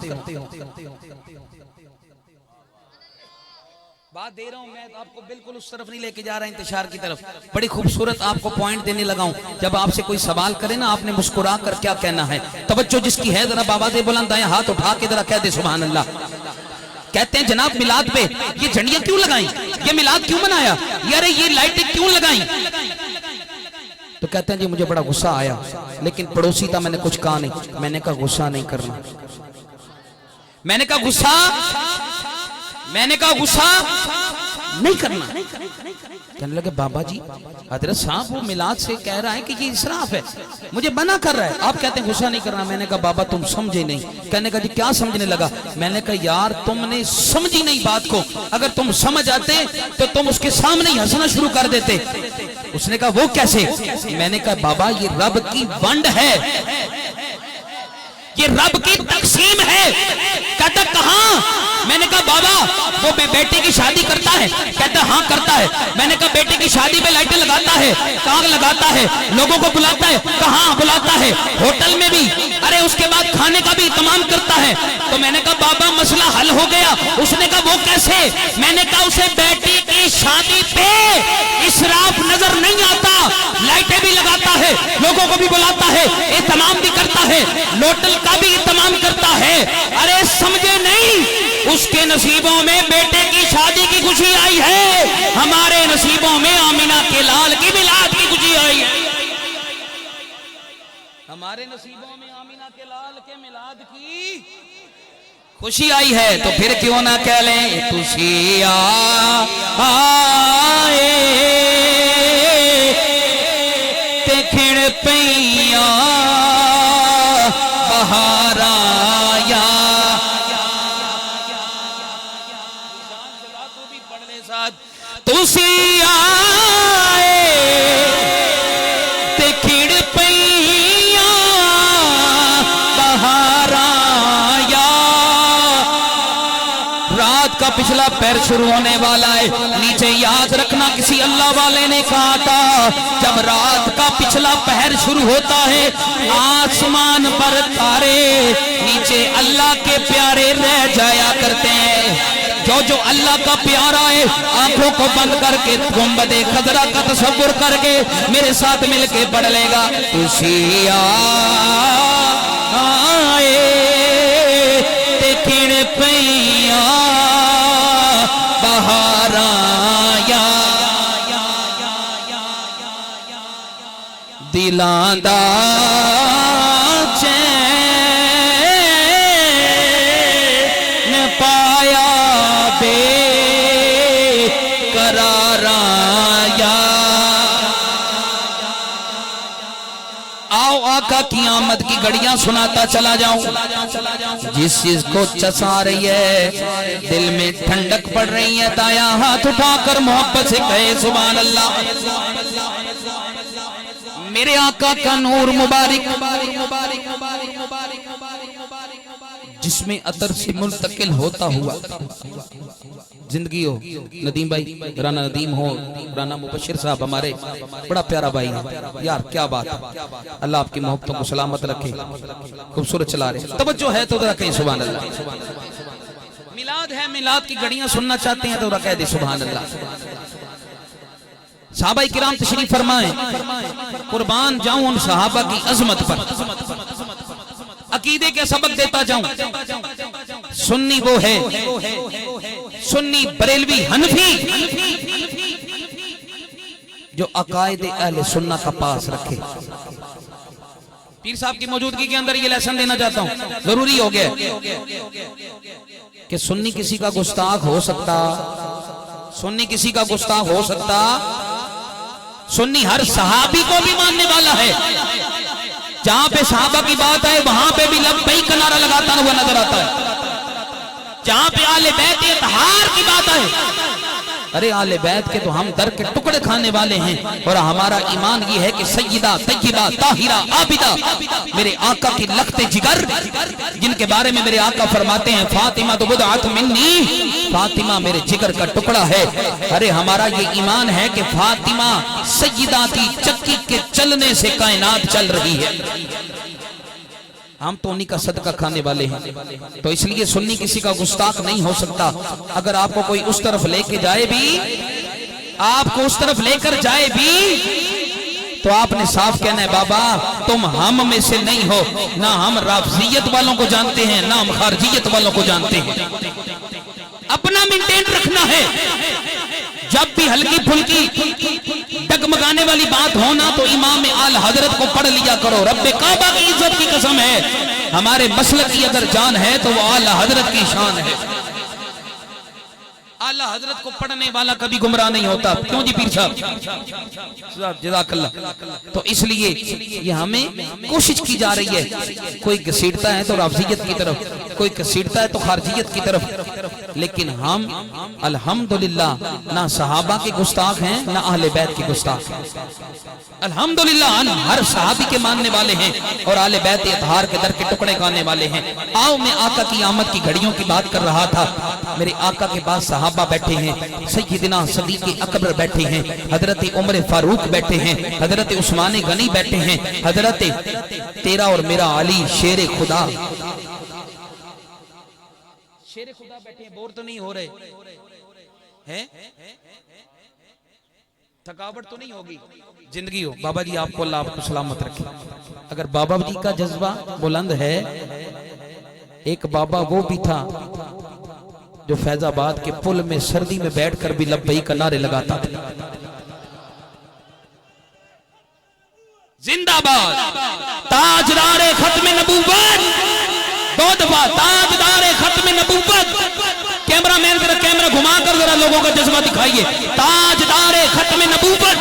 بات دے رہا ہوں میں آپ کو، بالکل اس طرف نہیں لے کے جا رہا انتشار کی طرف، بڑی خوبصورت آپ کو پوائنٹ دینے لگا ہوں۔ جب آپ سے کوئی سوال کرے نا آپ نے مسکرا کر کیا کہنا ہے، توجہ جس کی ہے ذرا بابا دے بلند دائیں ہاتھ اٹھا کے ذرا کہہ دے سبحان اللہ۔ کہتے ہیں جناب میلاد پہ یہ جھنڈیاں کیوں لگائیں، یہ میلاد کیوں منایا، یار یہ لائٹیں کیوں لگائیں؟ تو کہتے ہیں جی مجھے بڑا غصہ آیا، لیکن پڑوسی تھا میں نے کچھ کہا نہیں، میں نے کہا غصہ نہیں کرنا، میں نے کہا غصہ نہیں کرنا۔ کہنے لگے بابا جی حضرت صاحب وہ میلاد سے کہہ رہا ہے کہ یہ اسراف ہے، مجھے منع کر رہا ہے، آپ کہتے ہیں غصہ نہیں کرنا۔ میں نے کہا بابا تم سمجھے نہیں۔ کہنے کا جی کیا سمجھنے لگا؟ میں نے کہا یار تم نے سمجھی نہیں بات کو، اگر تم سمجھ آتے تو تم اس کے سامنے ہی ہنسنا شروع کر دیتے۔ اس نے کہا وہ کیسے؟ میں نے کہا بابا یہ رب کی ونڈ ہے، یہ رب کی تقسیم ہے۔ کہتا کہاں؟ میں نے کہا بابا وہ بیٹے کی شادی کرتا ہے؟ کہتا ہاں کرتا ہے۔ میں نے کہا بیٹے کی شادی پہ لائٹیں لگاتا ہے، کاغ لگاتا ہے، لوگوں کو بلاتا ہے، کہاں بلاتا ہے؟ ہوٹل میں بھی، ارے اس کے بعد کھانے کا بھی اہتمام کرتا ہے۔ تو میں نے کہا بابا مسئلہ حل ہو گیا۔ اس نے کہا وہ کیسے؟ میں نے کہا اسے بیٹی کی شادی پہ اسراف نظر نہیں آتا، لائٹیں بھی لگاتا ہے، لوگوں کو بھی بلاتا ہے، اہتمام بھی کرتا ہے، ہوٹل کا بھی اہتمام کرتا ہے۔ ارے سمجھے نہیں؟ اس کے نصیبوں میں بیٹے کی شادی کی خوشی آئی ہے، ہمارے نصیبوں میں آمینہ کے لال کی میلاد کی خوشی آئی ہے، ہمارے نصیبوں میں آمینہ کے لال کے میلاد کی خوشی آئی ہے۔ تو پھر کیوں نہ کہہ لیں تسی آئے تے کھڑ پئیاں بہار آیا۔ تسی آئے تے کھڑ پئیاں بہار آیا۔ رات کا پچھلا پیر شروع ہونے والا ہے، نیچے یاد رکھنا کسی اللہ والے نے کہا تھا جب رات کا پچھلا پہر شروع ہوتا ہے آسمان پر تارے نیچے اللہ کے پیارے رہ جایا کرتے ہیں۔ جو اللہ کا پیارا ہے آنکھوں کو بند کر کے گنبد خضرا کا تصور کر کے میرے ساتھ مل کے پڑھ لے گا تسی آئے تے کھڑ پئیاں بہار آیا۔ دلاں دا کی آمد کی گھڑیاں سناتا چلا جاؤں، جس چیز کو چسا رہی ہے دل میں ٹھنڈک پڑ رہی ہے، دایاں ہاتھ اٹھا کر محبت سے کہے سبحان اللہ۔ میرے آقا کا نور مبارک جس میں عطر سے منتقل ہوتا ہوا زندگی ہو. ندیم بھائی، رانا ندیم ہو، رانا مبشر صاحب ہمارے بڑا پیارا بھائی ہیں یار، کیا بات ہے. اللہ آپ کی محبتوں کو سلامت رکھے. خوبصورت چلا رہے، توجہ ہے تو ذرا کہیں سبحان اللہ. میلاد ہے، میلاد کی گھڑیاں سننا چاہتے ہیں تو ذرا کہہ دیں سبحان اللہ. صحابہ کرام تشریف فرمائیں. قربان جاؤں ان صحابہ کی عظمت پر. عقیدے کے سبق دیتا جاؤں. سنی وہ ہے، سنی بریلوی حنفی جو عقائد اہل سنت کا پاس رکھے. پیر صاحب کی موجودگی کے اندر یہ لیسن دینا چاہتا ہوں، ضروری ہو گیا کہ سنی کسی کا گستاخ ہو سکتا، سنی کسی کا گستاخ ہو سکتا. سنی ہر صحابی کو بھی ماننے والا ہے. جہاں پہ صحابہ کی بات ہے وہاں پہ بھی لبیک کا نعرہ لگاتا ہوا نظر آتا ہے. جہاں پہ آل بیت اطہار کی بات ہے، ارے آل بیت کے تو ہم در کے ٹکڑے کھانے والے ہیں. اور ہمارا ایمان یہ ہے کہ سیدہ طیبہ طاہرہ عابدہ میرے آقا کی لخت جگر، جن کے بارے میں میرے آقا فرماتے ہیں فاطمہ تو بضعۃ منی، فاطمہ میرے جگر کا ٹکڑا ہے. ارے ہمارا یہ ایمان ہے کہ فاطمہ سیدہ کی چکی کے چلنے سے کائنات چل رہی ہے. ہم تو انہی کا صدقہ کھانے والے ہیں. تو اس لیے سنی کسی کا گستاخ نہیں ہو سکتا. اگر آپ کو کوئی اس طرف لے کے جائے بھی، آپ کو اس طرف لے کر جائے بھی، تو آپ نے صاف کہنا ہے بابا تم ہم میں سے نہیں ہو. نہ ہم رافضیت والوں کو جانتے ہیں، نہ ہم خارجیت والوں کو جانتے ہیں. اپنا مینٹین رکھنا ہے. جب بھی ہلکی پھلکی ڈگمگانے والی بات ہونا تو امام آل حضرت کو پڑھ لیا کرو. رب کعبہ کی عزت کی قسم ہے، ہمارے مسلک کی اگر جان ہے تو وہ آل حضرت کی شان ہے. اعلیٰ حضرت کو پڑھنے والا کبھی گمراہ نہیں ہوتا. کیوں جی پیر صاحب؟ جزاک اللہ. تو اس لیے یہ ہمیں کوشش کی جا رہی ہے. کوئی گھسیٹتا ہے تو رافضیت کی طرف، کوئی گھسیٹتا ہے تو خارجیت کی طرف. لیکن ہم الحمدللہ نہ صحابہ کے گستاخ ہیں نہ اہل بیت کے گستاخ ہیں. الحمدللہ ہم ہر صحابی کے ماننے والے ہیں اور اہل بیت اطہار کے در کے ٹکڑے کھانے والے ہیں. آؤ میں آقا کی آمد کی گھڑیوں کی بات کر رہا تھا. میرے آقا کے بعد صحابہ بیٹھے ہیں، سیدنا صدیق اکبر بیٹھے ہیں، حضرت عمر فاروق بیٹھے ہیں، حضرت عثمان غنی بیٹھے ہیں، حضرت تیرا اور میرا علی شیر خدا، شیر خدا بیٹھے ہیں. بور تو نہیں ہو رہے ہیں؟ تھکاوٹ تو نہیں ہوگی؟ زندگی ہو. بابا جی آپ کو اللہ آپ کو سلامت رکھے. اگر بابا جی کا جذبہ بلند ہے، ایک بابا وہ بھی تھا جو فیض آباد کے پل میں سردی میں بیٹھ کر بھی لبیک کا نعرے لگاتا تھا. زندہ باد تاجدار ختم نبوت. دو دفعہ تاجدار ختم نبوت. کیمرہ مین ذرا کیمرہ گھما کر ذرا لوگوں کا جذبہ دکھائیے. تاجدار ختم نبوت،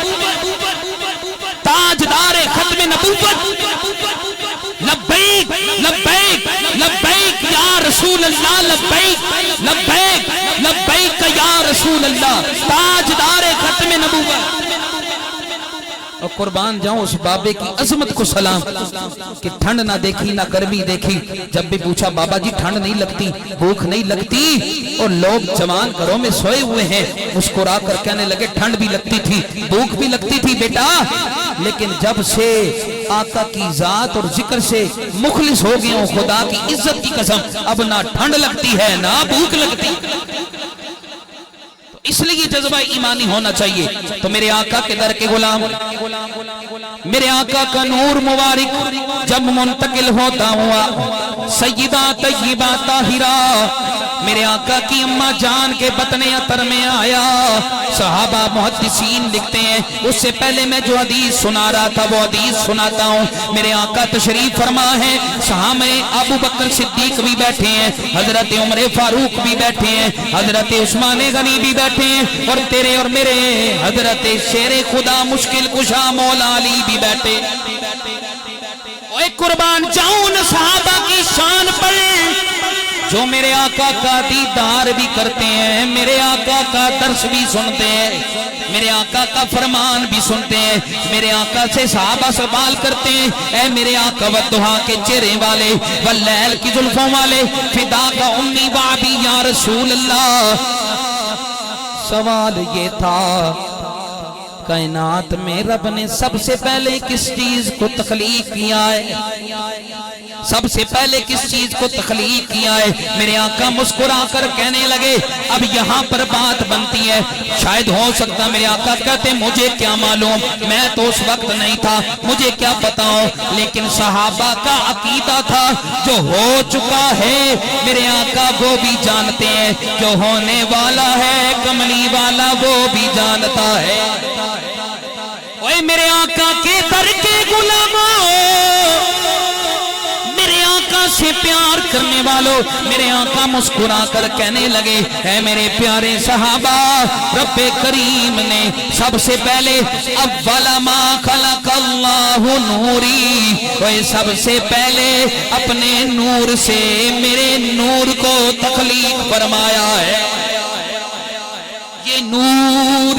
تاجدار ختم نبوت. لبیک لبیک لبیک یا رسول اللہ، لبیک لبیک لبیک یا رسول اللہ. تاجدار ختم نبوت. اور قربان جاؤں اس بابے کی عظمت کو سلام کہ ٹھنڈ نہ دیکھی نہ گرمی دیکھی. جب بھی پوچھا بابا جی ٹھنڈ نہیں لگتی، بھوک نہیں لگتی؟ اور لوگ جوان گھروں میں سوئے ہوئے ہیں مسکرا کر کہنے لگے ٹھنڈ بھی لگتی تھی، بھوک بھی لگتی تھی بیٹا، لیکن جب سے آقا کی ذات اور ذکر سے مخلص ہو گئے ہوں خدا کی عزت کی قسم اب نہ ٹھنڈ لگتی ہے نہ بھوک لگتی. اس لیے جذبہ ایمانی ہونا چاہیے. تو میرے آقا کے در کے غلام، میرے آقا کا نور مبارک جب منتقل ہوتا ہوا سیدہ طیبہ طاہرہ میرے آقا کی اماں جان کے بطن عطر میں آیا. صحابہ محدثین لکھتے ہیں اس سے پہلے میں جو حدیث سنا رہا تھا وہ حدیث سناتا ہوں. میرے آقا تشریف فرما ہے، صحابہ ابو بکر صدیق بھی بیٹھے ہیں، حضرت عمر فاروق بھی بیٹھے ہیں، حضرت عثمان غنی بھی بیٹھے ہیں، اور تیرے اور میرے حضرت شیر خدا مشکل کشا مولا علی بھی بیٹھے. اے قربان جاؤں صحابہ کی شان پر جو میرے آقا کا دیدار بھی کرتے ہیں، میرے آقا کا درس بھی سنتے ہیں، میرے آقا کا فرمان بھی سنتے ہیں، میرے آقا سے صحابہ سوال کرتے ہیں، اے میرے آقا والدہا کے چہرے والے، واللیل کی زلفوں والے، فدا کا امی بابی یا رسول اللہ۔ سوال یہ تھا کائنات میں رب نے سب سے پہلے کس چیز کو تخلیق کیا ہے؟ سب سے پہلے کس چیز کو تخلیق کیا ہے؟ میرے آقا مسکرا کر کہنے لگے اب یہاں پر بات بنتی ہے، شاید ہو سکتا میرے آقا کہتے مجھے کیا معلوم، میں تو اس وقت نہیں تھا، مجھے کیا پتا ہو، لیکن صحابہ کا عقیدہ تھا جو ہو چکا ہے میرے آقا وہ بھی جانتے ہیں، جو ہونے والا ہے کملی والا وہ بھی جانتا ہے۔ اوے میرے آقا کے در کے غلاموں، میرے آقا سے پیار کرنے والوں، میرے آقا مسکرا کر کہنے لگے اے میرے پیارے صحابہ، رب کریم نے سب سے پہلے اول ما خلق اللہ نوری، وہ سب سے پہلے اپنے نور سے میرے نور کو تخلیق فرمایا ہے۔ یہ نور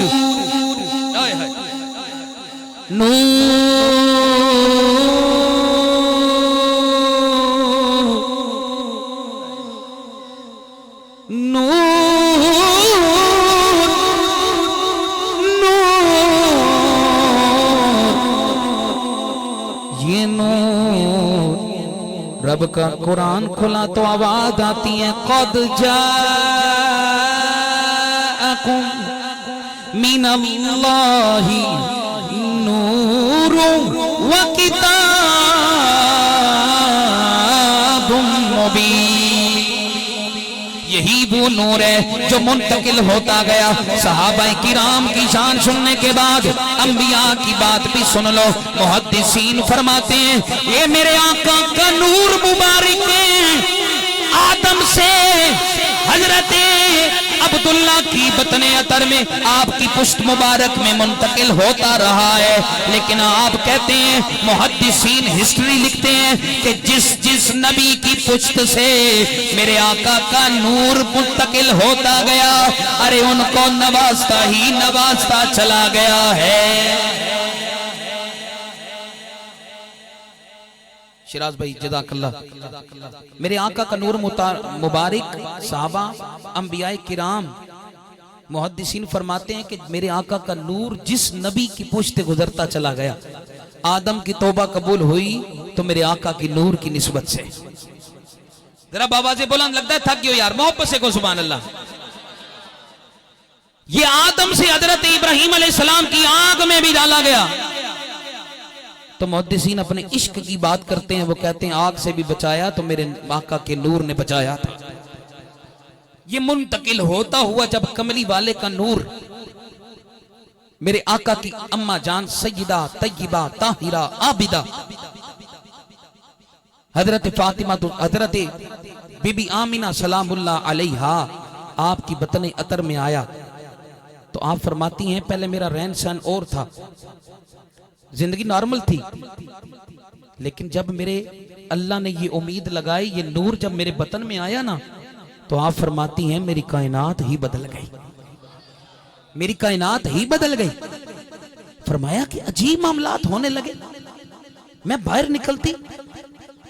یہ نور رب کا قرآن کھلا تو آواز آتی ہے قد جاءکم من اللہ نور و کتاب مبین۔ یہی وہ نور ہے جو منتقل ہوتا گیا۔ صحابہ کرام کی شان سننے کے بعد انبیاء کی بات بھی سن لو۔ محدثین فرماتے ہیں یہ میرے آقا کا نور مبارک ہے، آدم سے حضرت عبداللہ کی بطن عطر میں آپ کی پشت مبارک میں منتقل ہوتا رہا ہے، لیکن آپ کہتے ہیں محدثین ہسٹری لکھتے ہیں کہ جس نبی کی پشت سے میرے آقا کا نور منتقل ہوتا گیا، ارے ان کو نوازتا ہی نوازتا چلا گیا ہے۔ شیراز بھائی جزاک اللہ۔ میرے آقا کا نور مبارک، صحابہ، انبیاء کرام، محدثین فرماتے ہیں کہ میرے آقا کا نور جس نبی کی پشت گزرتا چلا گیا، آدم کی توبہ قبول ہوئی تو میرے آقا کی نور کی نسبت سے۔ ذرا بابا سے بلند لگتا ہے تھک گئے یار، محبت سے کو سبحان اللہ۔ یہ آدم سے حضرت ابراہیم علیہ السلام کی آگ میں بھی ڈالا گیا تو محدثین اپنے عشق کی بات کرتے ہیں، وہ کہتے ہیں آگ سے بھی بچایا تو میرے آقا کے نور نے بچایا تھا۔ یہ منتقل ہوتا ہوا جب کملی والے کا نور میرے آقا کی اماں جان سیدہ طیبہ طاہرہ عابدہ حضرت فاطمہ حضرت بی بی آمینہ سلام اللہ علیہا آپ کی بطن عطر میں آیا تو آپ فرماتی ہیں پہلے میرا رہن سہن اور تھا، زندگی نارمل تھی، لیکن جب میرے اللہ نے یہ امید لگائی، یہ نور جب میرے بطن میں آیا نا تو آپ فرماتی ہیں میری کائنات ہی بدل گئی، میری کائنات ہی بدل گئی۔ فرمایا کہ عجیب معاملات ہونے لگے، میں باہر نکلتی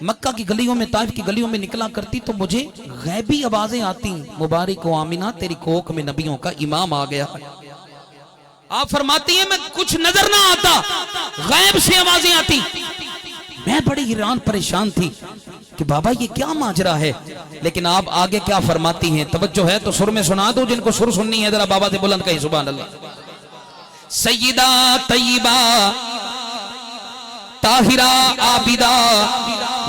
مکہ کی گلیوں میں، طائف کی گلیوں میں نکلا کرتی تو مجھے غیبی آوازیں آتی، مبارک و آمینہ تیری کوکھ میں نبیوں کا امام آ گیا۔ آپ فرماتی ہیں میں کچھ نظر نہ آتا، غیب سے آوازیں آتی، میں بڑی حیران پریشان تھی کہ بابا یہ کیا ماجرا ہے، لیکن آپ آگے کیا فرماتی ہیں، توجہ ہے تو سر میں سنا دو، جن کو سر سننی ہے ذرا بابا سے بلند کہیں سبحان اللہ۔ سیدہ طیبہ طاہرہ عابدہ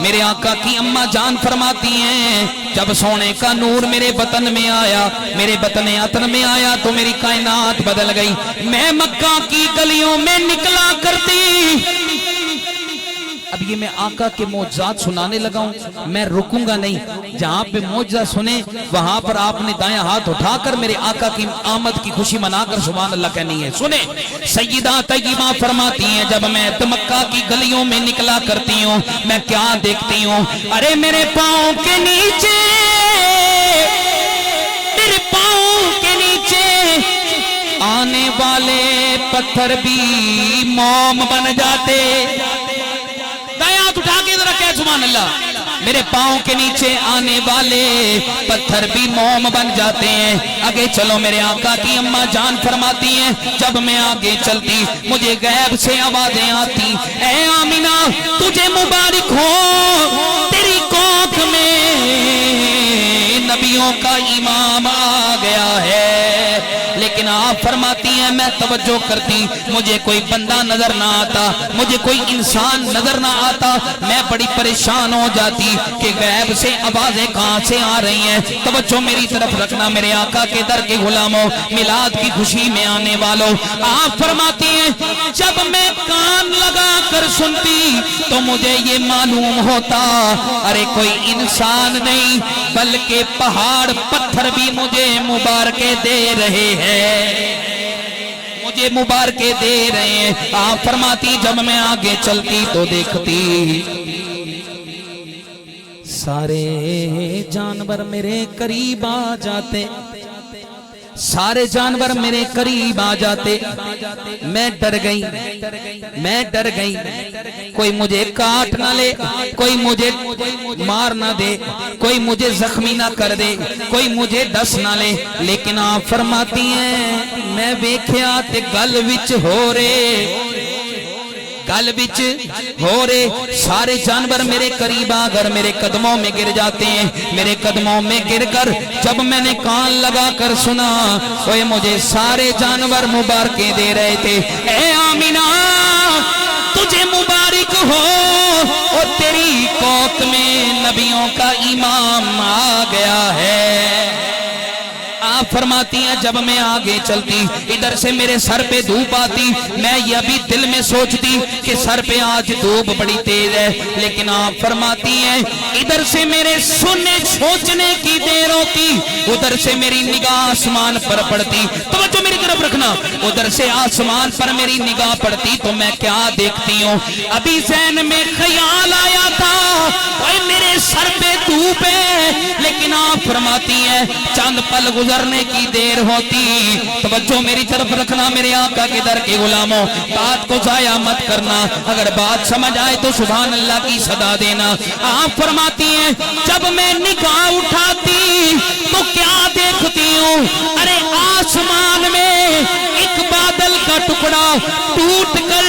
میرے آقا کی اماں جان فرماتی ہیں جب سونے کا نور میرے بطن میں آیا، میرے بطن عطر میں آیا تو میری کائنات بدل گئی۔ میں مکہ کی گلیوں میں نکلا کرتی، اب یہ میں آقا کے معجزات سنانے لگا ہوں، میں رکوں گا نہیں، جہاں پہ معجزہ سنے وہاں پر آپ نے دائیں ہاتھ اٹھا کر میرے آقا کی آمد کی خوشی منا کر سبحان اللہ کہنی ہے۔ سنیں سیدہ طیبہ فرماتی ہیں جب میں مکہ کی گلیوں میں نکلا کرتی ہوں میں کیا دیکھتی ہوں، ارے میرے پاؤں کے نیچے آنے والے پتھر بھی موم بن جاتے. ہاتھ اٹھا کے ذرا کہہ سبحان اللہ. میرے پاؤں کے نیچے آنے والے پتھر بھی موم بن جاتے ہیں. آگے چلو میرے آقا کی اماں جان فرماتی ہیں جب میں آگے چلتی مجھے غیب سے آوازیں آتی, اے آمینہ تجھے مبارک ہو, تیری کوکھ میں نبیوں کا امام آ گیا ہے. لیکن آپ فرماتی ہیں میں توجہ کرتی, مجھے کوئی بندہ نظر نہ آتا, مجھے کوئی انسان نظر نہ آتا. میں بڑی پریشان ہو جاتی کہ غیب سے آوازیں کہاں سے آ رہی ہیں. توجہ میری طرف رکھنا میرے آقا کے در کے غلاموں, میلاد کی خوشی میں آنے والوں. آپ فرماتی ہیں جب میں کان لگا کر سنتی تو مجھے یہ معلوم ہوتا ارے کوئی انسان نہیں بلکہ پہاڑ پتھر بھی مجھے مبارکیں دے رہے ہیں, مجھے مبارکیں دے رہے ہیں. آپ فرماتی جب میں آگے چلتی تو دیکھتی سارے جانور میرے قریب آ جاتے, سارے جانور میرے قریب آ جاتے. میں ڈر گئی, میں ڈر گئی کوئی مجھے کاٹ نہ لے, کوئی مجھے مار نہ دے, کوئی مجھے زخمی نہ کر دے, کوئی مجھے ڈس نہ لے. لیکن آپ فرماتی ہیں میں ویکھیا تے گل وچ ہو رے, گل بچ ہو رے. سارے جانور میرے قریب آ کر میرے قدموں میں گر جاتے ہیں. میرے قدموں میں گر کر جب میں نے کان لگا کر سنا وہ مجھے سارے جانور مبارکیں دے رہے تھے. اے آمینہ تجھے مبارک ہو, اور تیری کوکھ میں نبیوں کا امام آ گیا ہے. آپ فرماتی ہیں جب میں آگے چلتی ادھر سے میرے سر پہ دھوپ آتی, میں یہ بھی دل میں سوچتی کہ سر پہ آج دھوپ بڑی تیز ہے. لیکن آپ فرماتی ہیں ادھر سے میرے سننے سوچنے کی دیر ہوتی, ادھر سے میری نگاہ آسمان پر پڑتی. توجہ میری طرف رکھنا, ادھر سے آسمان پر میری نگاہ پڑتی تو میں کیا دیکھتی ہوں. ابھی ذہن میں خیال آیا تھا اے میرے سر پہ دھوپ ہے, لیکن آپ فرماتی ہیں چند پل گزرنے کی دیر ہوتی. توجہ میری طرف رکھنا میرے آقا کے در کے غلاموں, بات کو ضائع مت کرنا, اگر بات سمجھ آئے تو سبحان اللہ کی صدا دینا. آپ فرماتی ہیں جب میں نگاہ اٹھاتی تو کیا دیکھتی ہوں, ارے آسمان میں ایک بادل کا ٹکڑا ٹوٹ کر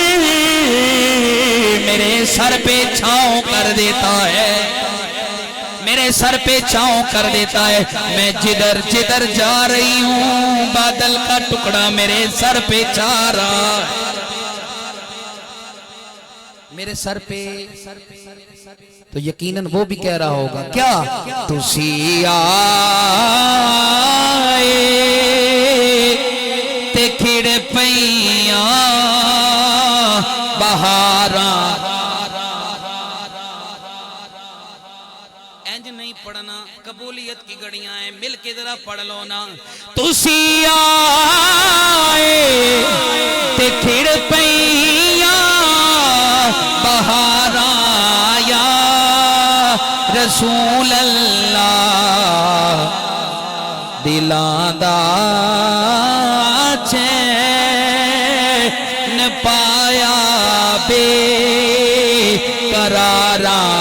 میرے سر پہ چھاؤں کر دیتا ہے, میرے سر پہ چھاؤں کر دیتا ہے. میں جدھر جدھر جا رہی ہوں بادل کا ٹکڑا میرے سر پہ چھا رہا ہے, میرے سر پہ. تو یقیناً وہ بھی کہہ رہا ہوگا کیا تسی آئے تے کھڑ پیاں بہاراں. پڑھنا قبولیت کی گھڑیاں ہیں, مل کے ذرا پڑھ لو نا. تسی آئے تے کھڑ پیاں بہاراں یا رسول اللہ, دلاں دا چین پایا بے قراراں.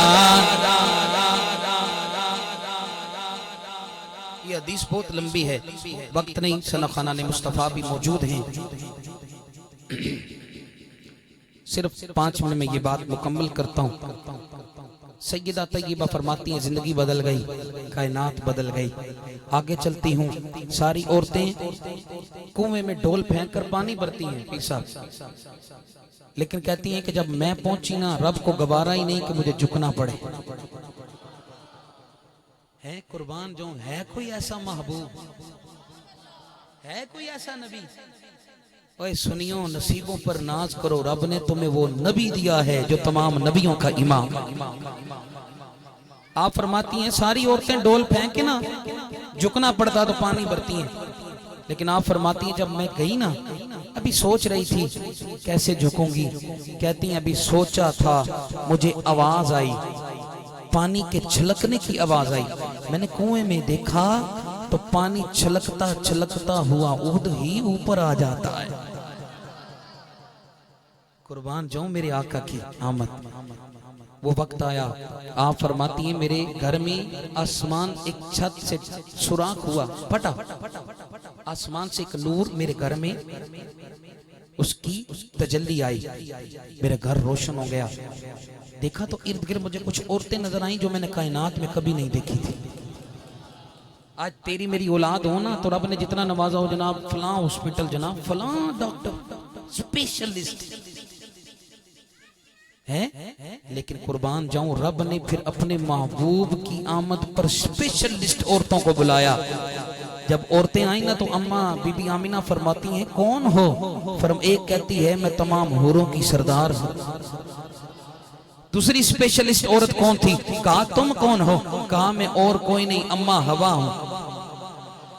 یہ حدیث بہت لمبی ہے, وقت نہیں, ثنا خانہ مصطفیٰ بھی موجود ہیں. صرف 5 منٹ میں یہ بات مکمل کرتا ہوں. سیدہ طیبہ فرماتی ہیں زندگی بدل گئی, کائنات بدل گئی. آگے چلتی ہوں, ساری عورتیں کنویں میں ڈول پھینک کر پانی بھرتی ہیں پیسا, لیکن کہتی ہیں کہ جب میں پہنچی نا رب کو گوارا ہی نہیں کہ مجھے جھکنا پڑے. ہے قربان جو ہے کوئی ایسا محبوب, ہے کوئی ایسا نبی. اوے سنیو, نصیبوں پر ناز کرو, رب نے تمہیں وہ نبی دیا ہے جو تمام نبیوں کا امام. آپ فرماتی ہیں ساری عورتیں ڈول پھینک کے نا جھکنا پڑتا تو پانی بھرتی ہیں, لیکن آپ فرماتی ہیں جب میں گئی نا ابھی سوچ رہی تھی کیسے جھکوں گی. کہتی ہیں ابھی سوچا تھا مجھے آواز آئی, پانی کے چھلکنے کی آواز آئی. میں نے کنویں میں دیکھا تو پانی چھلکتا چھلکتا ہوا احد ہی اوپر آ جاتا ہے۔ قربان جاؤں میرے آقا کی آمد۔ وہ وقت آیا، آپ فرماتی ہیں میرے گھر میں آسمان ایک چھت سے سوراخ ہوا، پھٹا، آسمان سے ایک نور میرے گھر میں اس کی تجلی آئی، میرا گھر روشن ہو گیا۔ دیکھا تو ارد گرد مجھے کچھ عورتیں نظر آئیں جو میں نے کائنات میں کبھی نہیں دیکھی تھی۔ آج تیری میری اولاد ہو نا تو رب نے جتنا نوازا ہو، جناب فلاں ہاسپٹل، جناب فلاں ڈاکٹر اسپیشلسٹ ہے، لیکن قربان جاؤں رب نے پھر اپنے محبوب کی آمد پر اسپیشلسٹ عورتوں کو بلایا۔ جب عورتیں آئیں نا تو اماں بی بی آمینہ فرماتی ہیں کون ہو؟ ایک کہتی ہے میں تمام حوروں کی سردار ہوں۔ دوسری اسپیشلسٹ عورت کون تھی؟ کہا تم کون ہو؟ کہا میں اور کوئی نہیں اماں ہوا ہوں۔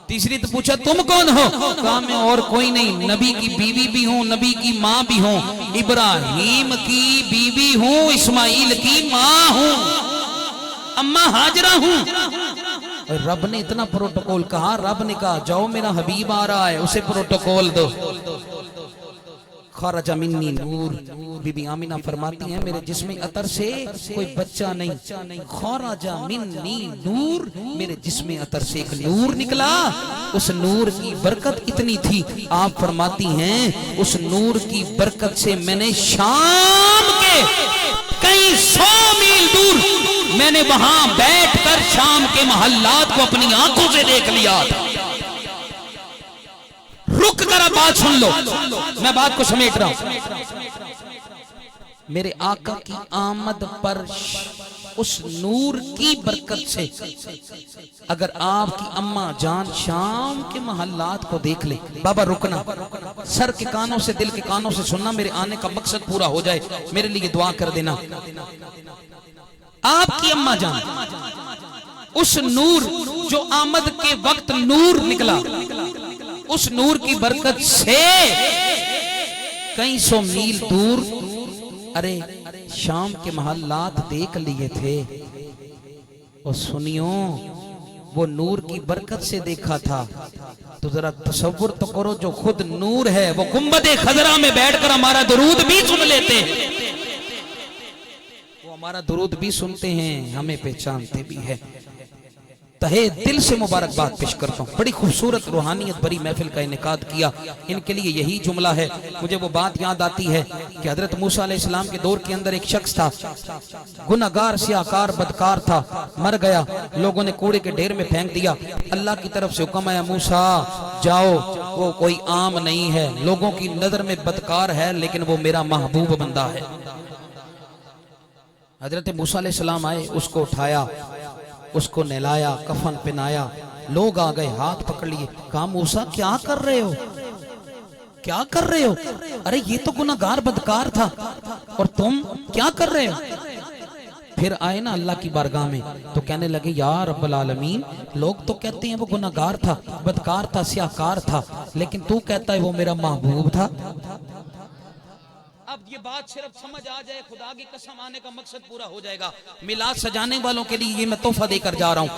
تیسری تو پوچھا تم کون ہو؟ کہا میں اور کوئی نہیں، نبی کی بیوی بھی ہوں، نبی کی ماں بھی ہوں، ابراہیم کی بیوی ہوں، اسماعیل کی ماں ہوں، اماں ہاجرہ ہوں۔ رب نے اتنا پروٹوکول کہا، رب نے کہا جاؤ میرا حبیب آ رہا ہے اسے پروٹوکول دو۔ خرج منی نور، بی بی آمینہ فرماتی ہیں میرے جسم عطر سے کوئی بچہ نہیں، خرج منی نور، میرے جسم عطر سے ایک نور نکلا۔ اس نور کی برکت اتنی تھی، آپ فرماتی ہیں اس نور کی برکت سے میں نے شام کے کئی 100 میل دور میں نے وہاں بیٹھ کر شام کے محلات کو اپنی آنکھوں سے دیکھ لیا تھا۔ رک کر بات سن لو، میں بات کو سمیٹ رہا ہوں۔ میرے آقا کی آمد پر اس نور کی برکت سے اگر آپ کی اماں جان شام کے محلات کو دیکھ لے، بابا رکنا، سر کے کانوں سے دل کے کانوں سے سننا، میرے آنے کا مقصد پورا ہو جائے، میرے لیے دعا کر دینا۔ آپ کی اماں جان اس نور جو آمد کے وقت نور نکلا، اس نور کی برکت سے کئی 100 میل دور ارے شام کے محلات دیکھ لیے تھے۔ اور سنیو وہ نور کی برکت سے دیکھا تھا تو ذرا تصور تو کرو جو خود نور ہے وہ گنبد خضرا میں بیٹھ کر ہمارا درود بھی سن لیتے، وہ ہمارا درود بھی سنتے ہیں، ہمیں پہچانتے بھی ہیں۔ تہے دل سے مبارکباد پیش کرتا ہوں، بڑی خوبصورت روحانیت بری محفل کا انعقاد کیا، ان کے لیے یہی جملہ ہے۔ مجھے وہ بات یاد آتی ہے کہ حضرت موسیٰ علیہ السلام کے دور کے اندر ایک شخص تھا، گناہگار سیاہکار بدکار تھا، مر گیا، لوگوں نے کوڑے کے ڈھیر میں پھینک دیا۔ اللہ کی طرف سے حکم آیا موسیٰ جاؤ، وہ کوئی عام نہیں ہے، لوگوں کی نظر میں بدکار ہے لیکن وہ میرا محبوب بندہ ہے۔ حضرت موسیٰ علیہ السلام آئے، اس کو اٹھایا، اس کو نہلایا، کفن پہنایا، لوگ آ گئے، ہاتھ پکڑ لیے، کہا موسیٰ کیا کر رہے ہو؟ کیا کر رہے ہو؟ ارے یہ تو گناہگار بدکار تھا اور تم کیا کر رہے ہو؟ پھر آئے نا اللہ کی بارگاہ میں تو کہنے لگے یا رب العالمین، لوگ تو کہتے ہیں وہ گناہگار تھا، بدکار تھا، سیاہکار تھا، لیکن تو کہتا ہے وہ میرا محبوب تھا۔ اب یہ بات صرف سمجھ آ جائے، خدا کی قسم آنے کا مقصد پورا ہو جائے گا۔ میلاد سجانے والوں کے لیے یہ میں تحفہ دے کر جا رہا ہوں۔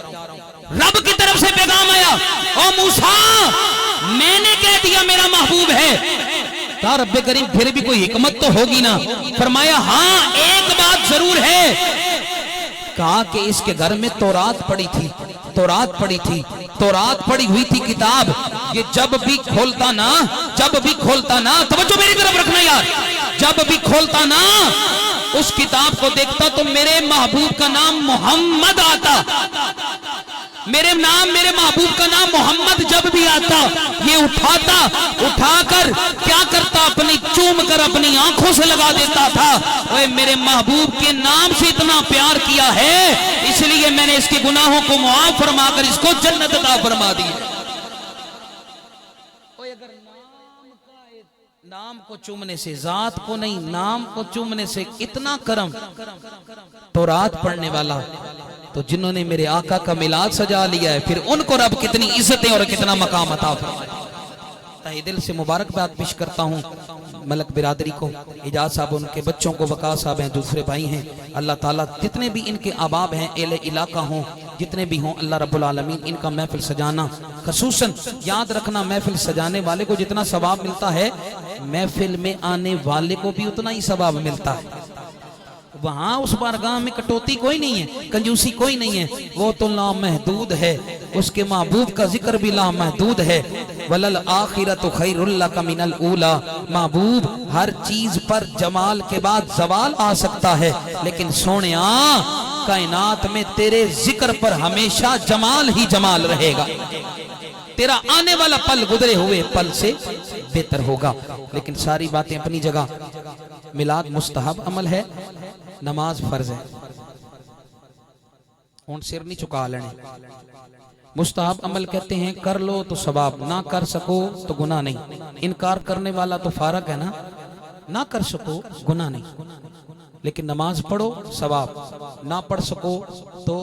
رب کی طرف سے پیغام آیا، او موسیٰ میں نے کہہ دیا میرا محبوب ہے۔ کہا رب کریم پھر بھی کوئی حکمت تو ہوگی نا؟ فرمایا ہاں ایک بات ضرور ہے۔ کہا کہ اس کے گھر میں تورات پڑی تھی، تورات پڑی تھی، تورات پڑی ہوئی تھی کتاب، یہ جب بھی کھولتا نا، توجہ میری طرف رکھنا یار، جب بھی کھولتا نا اس کتاب کو دیکھتا تو میرے محبوب کا نام محمد آتا، میرے محبوب کا نام محمد جب بھی آتا یہ اٹھا کر کیا کرتا، اپنی چوم کر اپنی آنکھوں سے لگا دیتا تھا۔ اوے میرے محبوب کے نام سے اتنا پیار کیا ہے اس لیے میں نے اس کے گناہوں کو معاف فرما کر اس کو جنت عطا فرما دی۔ نام کو چومنے سے، ذات کو نہیں، نام کو چومنے سے اتنا کرم تورات پڑھنے والا، تو جنہوں نے میرے آقا کا میلاد سجا لیا ہے پھر ان کو رب کتنی عزتیں اور کتنا مقام عطا فرمائے۔ تہہ دل سے مبارکباد پیش کرتا ہوں ملک برادری کو، اجاز صاحب ان کے بچوں کو، وقاص صاحب ہیں، دوسرے بھائی ہیں، اللہ تعالیٰ جتنے بھی ان کے آباب ہیں اہل علاقہ ہوں، جتنے بھی ہوں اللہ رب العالمین ان کا محفل سجانا، خصوصاً یاد رکھنا محفل سجانے والے کو جتنا ثواب ملتا ہے محفل میں آنے والے کو بھی اتنا ہی ثواب ملتا ہے۔ وہاں اس بارگاہ میں کٹوتی کوئی نہیں ہے، کنجوسی کوئی نہیں ہے، وہ تو لامحدود ہے، اس کے محبوب کا ذکر بھی لامحدود ہے۔ وَلَلْآخِرَةُ خَيْرٌ لَكَ مِنَ الْأُولَى، محبوب ہر چیز پر جمال کے بعد زوال آ سکتا ہے، لیکن سونیا کائنات میں تیرے ذکر پر ہمیشہ جمال ہی جمال رہے گا، تیرا آنے والا پل گزرے ہوئے پل سے بہتر ہوگا۔ لیکن ساری باتیں اپنی جگہ، میلاد مستحب عمل ہے، نماز فرض ہے، ان سر نہیں چکا لینے۔ مستحب عمل کہتے ہیں کر لو تو ثواب، نہ کر سکو تو گناہ نہیں۔ انکار کرنے والا تو فارغ ہے نا، نہ کر سکو گناہ نہیں، لیکن نماز پڑھو ثواب، نہ پڑھ سکو تو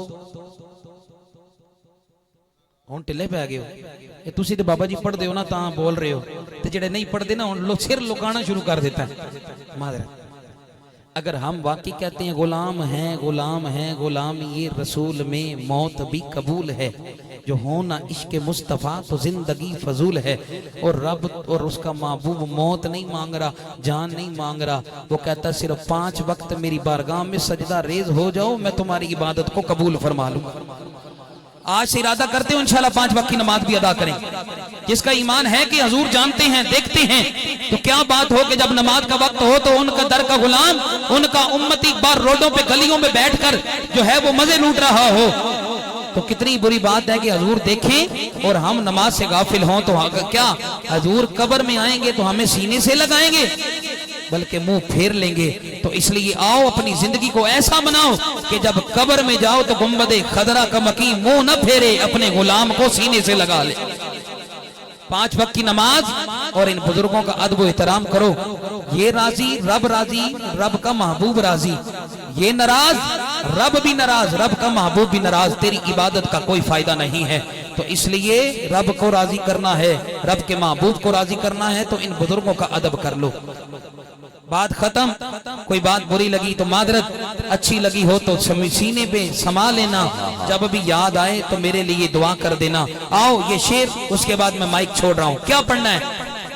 ہون ٹلے پہ آگے ہو۔ یہ تسی تو بابا جی پڑھ دے ہو نا تاں بول رہے ہو، تو جڑے نہیں پڑھ دے نا لوگ سر لکانا شروع کر دیتا ہے۔ معذرت، اگر ہم واقعی کہتے ہیں غلام ہیں غلام ہیں، غلام یہ رسول میں موت بھی قبول ہے، جو ہونا عشق مصطفیٰ تو زندگی فضول ہے۔ اور رب اور اس کا محبوب موت نہیں مانگ رہا، جان نہیں مانگ رہا، وہ کہتا صرف 5 وقت میری بارگاہ میں سجدہ ریز ہو جاؤ، میں تمہاری عبادت کو قبول فرما لوں۔ آج سے ارادہ کرتے ہو انشاءاللہ 5 وقت کی نماز بھی ادا کریں۔ جس کا ایمان ہے کہ حضور جانتے ہیں دیکھتے ہیں، تو کیا بات ہو کہ جب نماز کا وقت ہو تو ان کا در کا غلام، ان کا امتی بار روڈوں پہ گلیوں میں بیٹھ کر جو ہے وہ مزے لوٹ رہا ہو، تو کتنی بری بات ہے کہ حضور دیکھیں اور ہم نماز سے غافل ہوں۔ تو کیا حضور قبر میں آئیں گے تو ہمیں سینے سے لگائیں گے بلکہ منہ پھیر لیں گے؟ تو اس لیے آؤ اپنی زندگی کو ایسا بناؤ کہ جب قبر میں جاؤ تو گنبد خضرا کا مکی منہ نہ پھیرے، اپنے غلام کو سینے سے لگا لے۔ 5 وقت کی نماز اور ان بزرگوں کا ادب و احترام کرو۔ یہ راضی، رب کا محبوب راضی، یہ ناراض، رب بھی ناراض، رب کا محبوب بھی ناراض، تیری عبادت کا کوئی فائدہ نہیں ہے۔ تو اس لیے رب کو راضی کرنا ہے، رب کے محبوب کو راضی کرنا ہے، تو ان بزرگوں کا ادب کر لو۔ بات ختم۔ کوئی بات بری لگی تو معذرت، اچھی لگی ہو تو سینے پہ سما لینا، جب بھی یاد آئے تو میرے لیے دعا کر دینا۔ آؤ یہ شعر، اس کے بعد میں مائک چھوڑ رہا ہوں۔ کیا پڑھنا ہے؟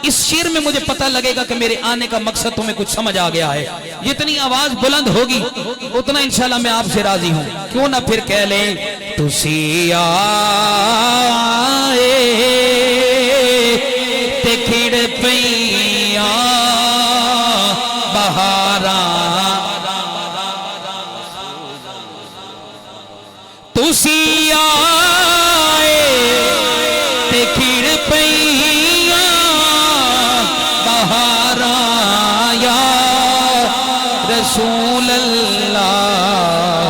اس شعر میں مجھے پتہ لگے گا کہ میرے آنے کا مقصد تمہیں کچھ سمجھ آ گیا ہے۔ جتنی آواز بلند ہوگی اتنا انشاءاللہ میں آپ سے راضی ہوں۔ کیوں نہ پھر کہہ لیں تسی آئے تے کھڑ پیاں بہاراں، تسی آئے تے کھڑ پیاں بہاراں، یا رسول اللہ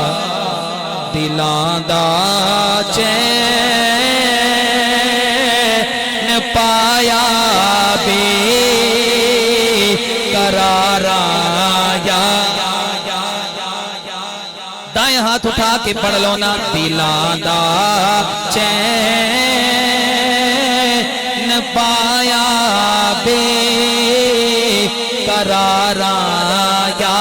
دلاں دا چین پایا بے دائیں ہاتھ اٹھا کے پڑھ لو نا، دلاں دا چین پایا بے قراراں، یا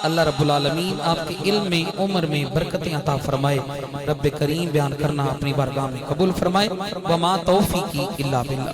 اللہ رب العالمین آپ کے علم میں عمر میں برکتیں عطا فرمائے۔ رب کریم بیان کرنا اپنی بارگاہ میں قبول فرمائے۔ وما توفیقی الا باللہ۔